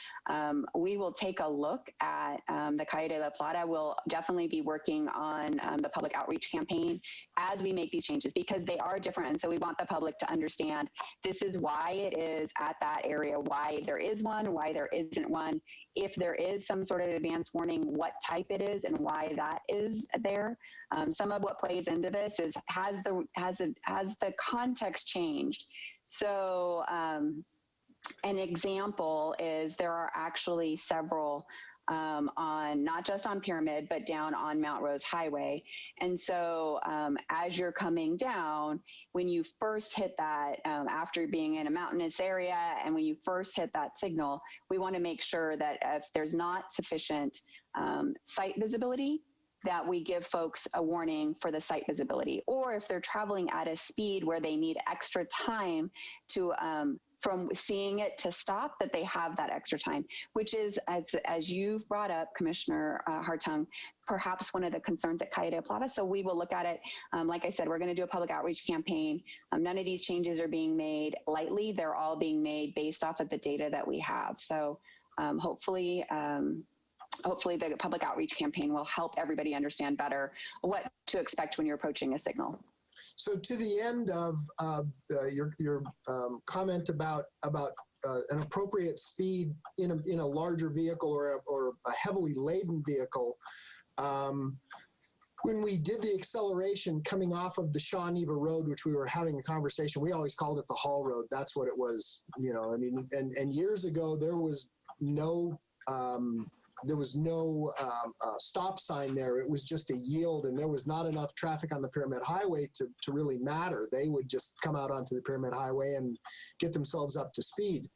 we will take a look at the Calle de la Plata. We'll definitely be working on the public outreach campaign as we make these changes, because they are different. And so we want the public to understand this is why it is at that area, why there is one, why there isn't one. If there is some sort of advance warning, what type it is and why that is there. Some of what plays into this is has the context changed? So an example is there are actually several on not just on Pyramid, but down on Mount Rose Highway. And so as you're coming down, when you first hit that, after being in a mountainous area, and when you first hit that signal, we want to make sure that if there's not sufficient sight visibility, that we give folks a warning for the sight visibility. Or if they're traveling at a speed where they need extra time to from seeing it to stop, that they have that extra time, which is, as you've brought up, Commissioner Hartung, perhaps one of the concerns at Calle de la Plata. So we will look at it. Like I said, we're going to do a public outreach campaign. None of these changes are being made lightly. They're all being made based off of the data that we have. So hopefully the public outreach campaign will help everybody understand better what to expect when you're approaching a signal. So to the end of your comment about an appropriate speed in a larger vehicle or a heavily laden vehicle, when we did the acceleration coming off of the Shaw Neva Road, which we were having a conversation, we always called it the Hall Road. That's what it was, and years ago there was no stop sign there. It was just a yield, and there was not enough traffic on the Pyramid Highway to really matter. They would just come out onto the Pyramid Highway and get themselves up to speed.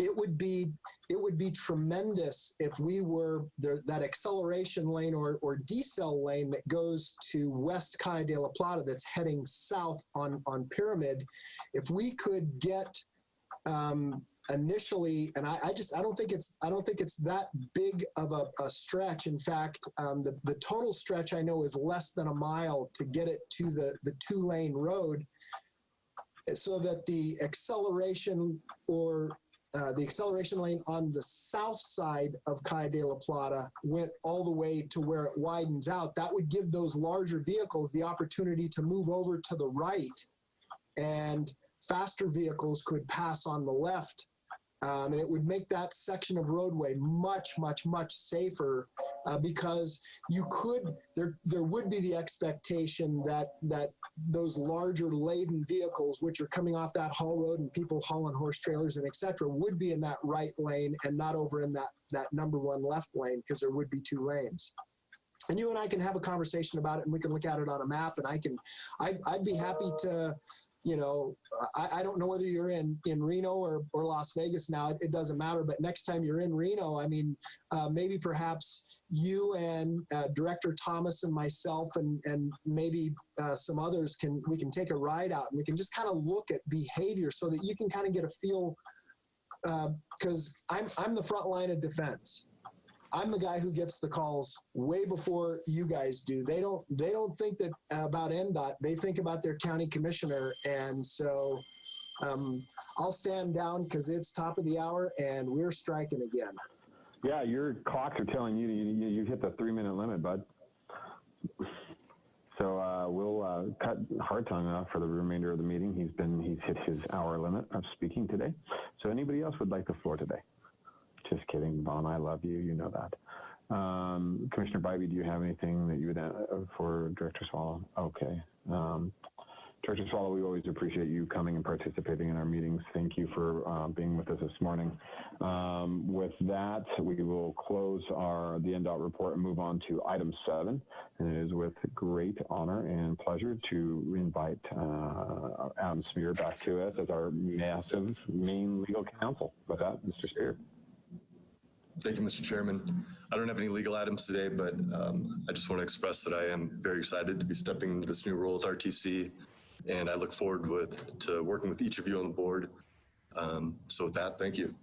it would be tremendous if we were there, that acceleration lane or decel lane that goes to West Calle de la Plata that's heading south on Pyramid. If we could get initially, and I don't think it's that big of a stretch. In fact, the total stretch I know is less than a mile to get it to the 2-lane road, so that the acceleration the acceleration lane on the south side of Calle de la Plata went all the way to where it widens out. That would give those larger vehicles the opportunity to move over to the right, and faster vehicles could pass on the left. And it would make that section of roadway much, much, much safer, because there would be the expectation that those larger laden vehicles, which are coming off that haul road and people hauling horse trailers and et cetera, would be in that right lane and not over in that number 1 left lane, because there would be 2 lanes. And you and I can have a conversation about it, and we can look at it on a map, and I'd be happy to, I don't know whether you're in Reno or Las Vegas now. It doesn't matter. But next time you're in Reno, I mean, maybe perhaps you and Director Thomas and myself and maybe some others we can take a ride out, and we can just kind of look at behavior so that you can kind of get a feel, because I'm the front line of defense. I'm the guy who gets the calls way before you guys do. They don't think that about NDOT. They think about their county commissioner. And so I'll stand down because it's top of the hour and we're striking again. Yeah, your clocks are telling you you hit the 3-minute limit, bud. So we'll cut Hartung off for the remainder of the meeting. He's hit his hour limit of speaking today. So anybody else would like the floor today? Just kidding, Vaughn. I love you. You know that. Commissioner Bybee, do you have anything that you would for Director Swallow? Okay. Director Swallow, we always appreciate you coming and participating in our meetings. Thank you for being with us this morning. With that, we will close the NDOT report and move on to item 7. And it is with great honor and pleasure to invite Adam Spear back to us as our massive main legal counsel. With that, Mr. Spear. Thank you, Mr. Chairman. I don't have any legal items today, but I just want to express that I am very excited to be stepping into this new role at RTC, and I look forward to working with each of you on the board. So with that, thank you.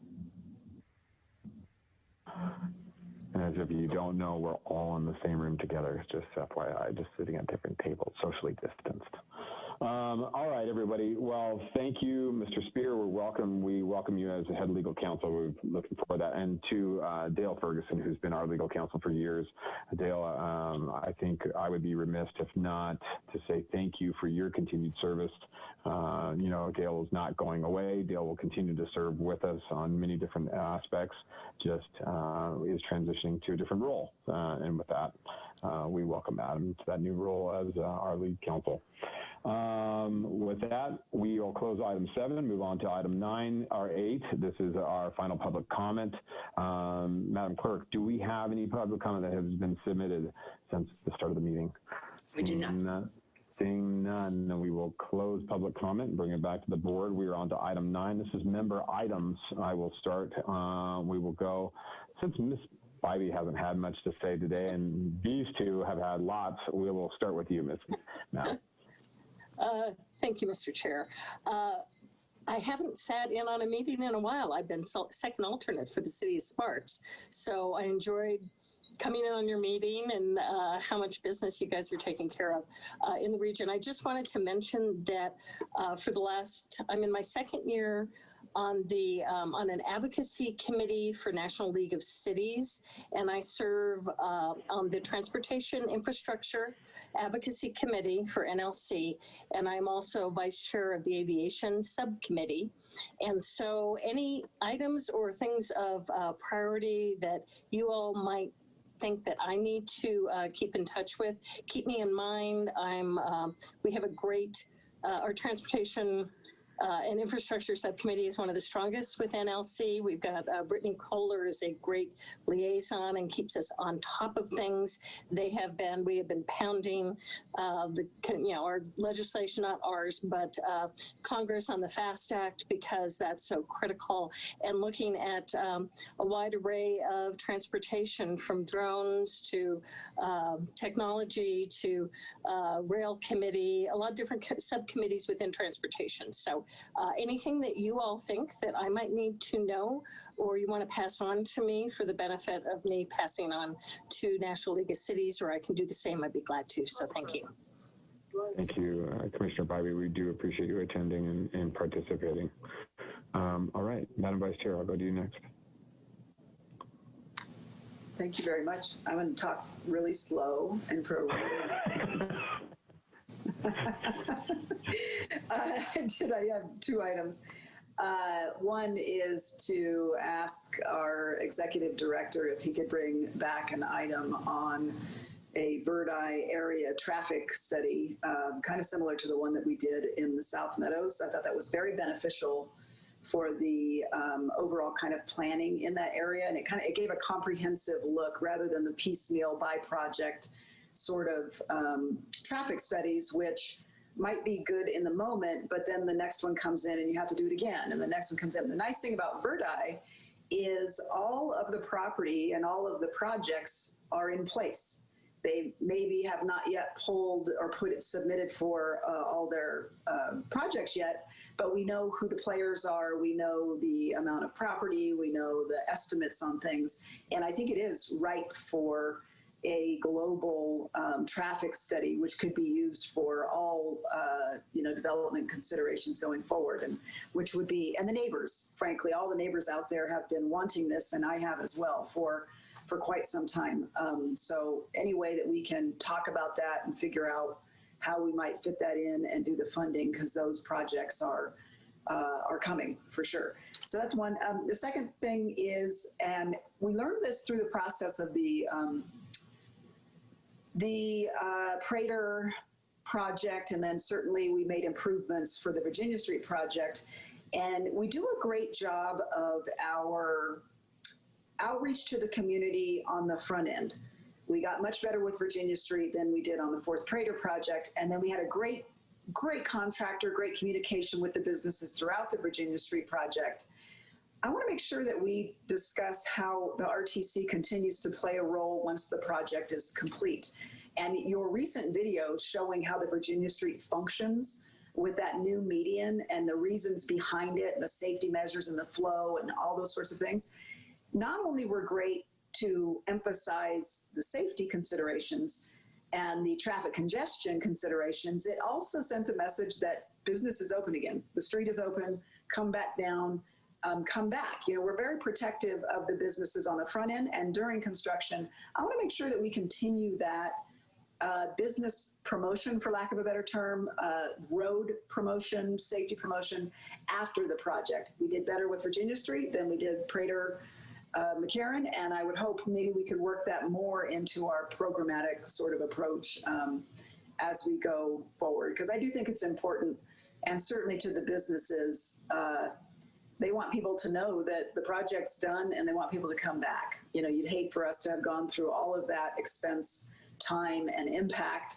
And as if you don't know, we're all in the same room together. It's just FYI, just sitting at different tables, socially distanced. All right, everybody. Well, thank you, Mr. Spear. We welcome you as the head legal counsel. We're looking for that. And to Dale Ferguson, who's been our legal counsel for years. Dale, I think I would be remiss if not to say thank you for your continued service. Dale is not going away. Dale will continue to serve with us on many different aspects, just is transitioning to a different role. And with that, we welcome Adam to that new role as our lead counsel. With that, we will close item 7, move on to item 9 or 8. This is our final public comment. Madam Clerk, do we have any public comment that has been submitted since the start of the meeting? We do not. Seeing none, then we will close public comment and bring it back to the board. We are on to item 9. This is member items. I will start. We will go, since Ms. Bybee hasn't had much to say today, and these two have had lots, we will start with you, Ms. Matt. Thank you, Mr. Chair. I haven't sat in on a meeting in a while. I've been second alternate for the city of Sparks. So I enjoyed coming in on your meeting and how much business you guys are taking care of in the region. I just wanted to mention that I'm in my second year on an advocacy committee for National League of Cities, and I serve on the Transportation Infrastructure Advocacy Committee for NLC, and I'm also vice chair of the Aviation Subcommittee. And so any items or things of priority that you all might think that I need to keep in touch with, keep me in mind. We have a great, our transportation and infrastructure subcommittee is one of the strongest with NLC. We've got Brittany Kohler is a great liaison and keeps us on top of things. We have been pounding our legislation, not ours, but Congress on the FAST Act, because that's so critical, and looking at a wide array of transportation, from drones to technology to rail committee, a lot of different subcommittees within transportation. So anything that you all think that I might need to know or you want to pass on to me for the benefit of me passing on to National League of Cities, or I can do the same, I'd be glad to. So thank you. Thank you, Commissioner Bybee. We do appreciate you attending and participating. All right, Madam Vice Chair, I'll go to you next. Thank you very much. I'm going to talk really slow and for I have two items. One is to ask our executive director if he could bring back an item on a Bird Eye area traffic study, kind of similar to the one that we did in the South Meadows. I thought that was very beneficial for the overall kind of planning in that area, and it gave a comprehensive look rather than the piecemeal by project sort of traffic studies, which might be good in the moment, but then the next one comes in and you have to do it again, and the next one comes in. And the nice thing about Bird Eye is all of the property and all of the projects are in place. They maybe have not yet pulled or submitted for all their projects yet, but we know who the players are, we know the amount of property, we know the estimates on things, and I think it is ripe for a global traffic study, which could be used for all development considerations going forward, and which would be, and the neighbors, frankly, all the neighbors out there have been wanting this, and I have as well for quite some time. So any way that we can talk about that and figure out how we might fit that in and do the funding, because those projects are coming for sure. So that's one. The second thing is, and we learned this through the process of the Prater project, and then certainly we made improvements for the Virginia Street project, and we do a great job of our outreach to the community on the front end. We got much better with Virginia Street than we did on the fourth Prater project, and then we had a great contractor, great communication with the businesses throughout the Virginia Street project. I want to make sure that we discuss how the RTC continues to play a role once the project is complete. And your recent video showing how the Virginia Street functions with that new median and the reasons behind it and the safety measures and the flow and all those sorts of things, not only were great to emphasize the safety considerations and the traffic congestion considerations, it also sent the message that business is open again. The street is open, come back down, come back. We're very protective of the businesses on the front end and during construction. I want to make sure that we continue that business promotion, for lack of a better term, road promotion, safety promotion after the project. We did better with Virginia Street than we did Prater McCarran, and I would hope maybe we could work that more into our programmatic sort of approach as we go forward, because I do think it's important, and certainly to the businesses, they want people to know that the project's done and they want people to come back. You'd hate for us to have gone through all of that expense, time, and impact,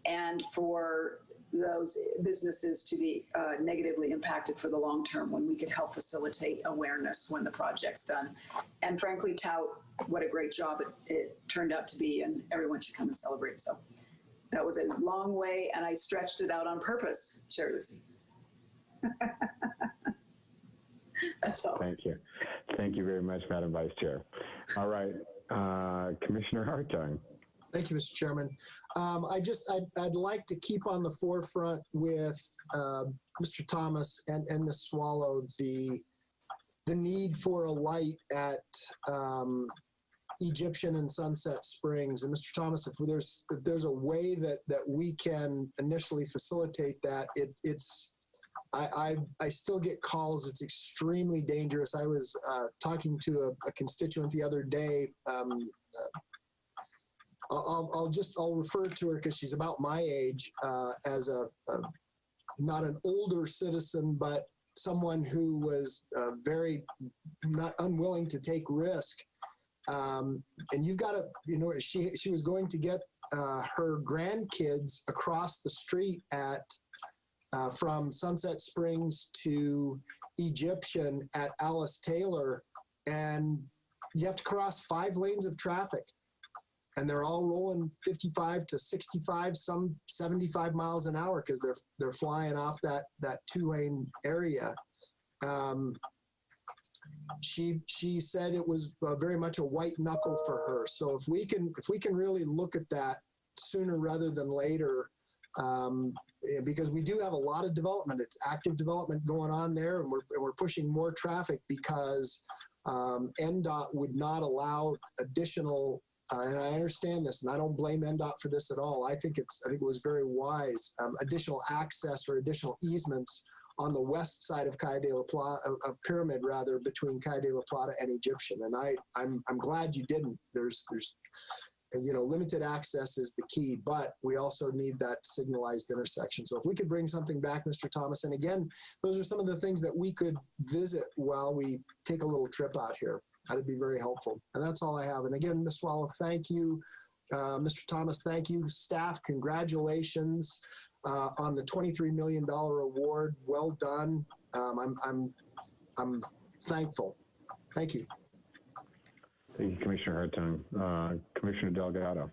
and for those businesses to be negatively impacted for the long term when we could help facilitate awareness when the project's done. And frankly, tout what a great job it turned out to be, and everyone should come and celebrate. So that was a long way, and I stretched it out on purpose, Chair Lucy. That's all. Thank you. Thank you very much, Madam Vice Chair. All right, Commissioner Hartung. Thank you, Mr. Chairman. I'd like to keep on the forefront with Mr. Thomas and Ms. Swallow the need for a light at Egyptian and Sunset Springs. And Mr. Thomas, if there's a way that we can initially facilitate that, I still get calls. It's extremely dangerous. I was talking to a constituent the other day. I'll refer to her because she's about my age as a not an older citizen, but someone who was very not unwilling to take risk. And you've got to, you know, she was going to get her grandkids across the street at from Sunset Springs to Egyptian at Alice Taylor, and you have to cross 5 lanes of traffic, and they're all rolling 55 to 65, some 75 miles an hour because they're flying off that 2-lane area. She said it was very much a white knuckle for her. So if we can really look at that sooner rather than later, because we do have a lot of development. It's active development going on there, and we're pushing more traffic because NDOT would not allow additional. And I understand this, and I don't blame NDOT for this at all. I think it was very wise. Additional access or additional easements on the west side of Calle de la Plata, Pyramid rather, between Calle de la Plata and Egyptian. And I'm glad you didn't. There's you know, limited access is the key, but we also need that signalized intersection. So if we could bring something back, Mr. Thomas, and again, those are some of the things that we could visit while we take a little trip out here. That'd be very helpful. And that's all I have. And again, Ms. Swallow, thank you. Mr. Thomas, thank you. Staff, congratulations on the $23 million award. Well done. I'm thankful. Thank you. Thank you, Commissioner Hartung. Commissioner Delgado.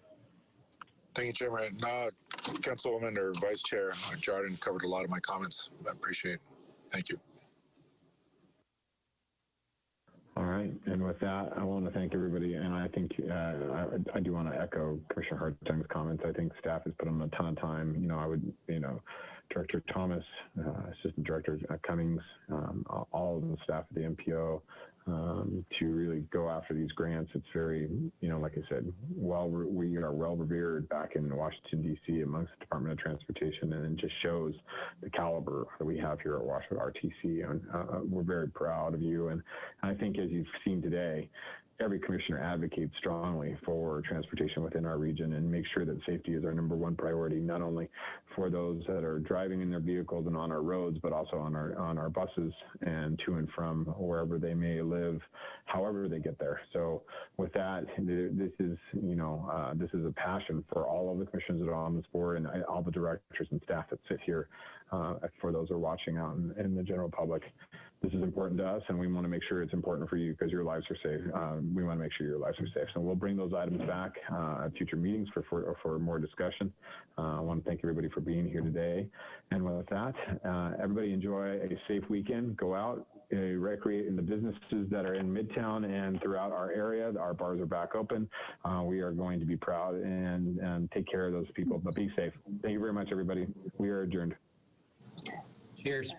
Thank you, Chairman. Councilwoman or Vice Chair Jordan covered a lot of my comments. I appreciate it. Thank you. All right, and with that, I want to thank everybody, and I think I do want to echo Commissioner Hartung's comments. I think staff has put on a ton of time. You know, Director Thomas, Assistant Director Cummings, all of the staff at the MPO to really go after these grants. It's very, you know, like I said, we are well revered back in Washington, D.C. amongst the Department of Transportation, and it just shows the caliber that we have here at Washington RTC. And we're very proud of you. And I think as you've seen today, every commissioner advocates strongly for transportation within our region and make sure that safety is our #1 priority, not only for those that are driving in their vehicles and on our roads, but also on our buses and to and from wherever they may live, however they get there. So with that, this is, you know, this is a passion for all of the commissioners that are on this board and all the directors and staff that sit here. For those who are watching out in the general public, this is important to us, and we want to make sure it's important for you because your lives are safe. We want to make sure your lives are safe. So we'll bring those items back at future meetings for more discussion. I want to thank everybody for being here today. And with that, everybody enjoy a safe weekend. Go out, recreate in the businesses that are in Midtown and throughout our area. Our bars are back open. We are going to be proud and take care of those people, but be safe. Thank you very much, everybody. We are adjourned. Cheers.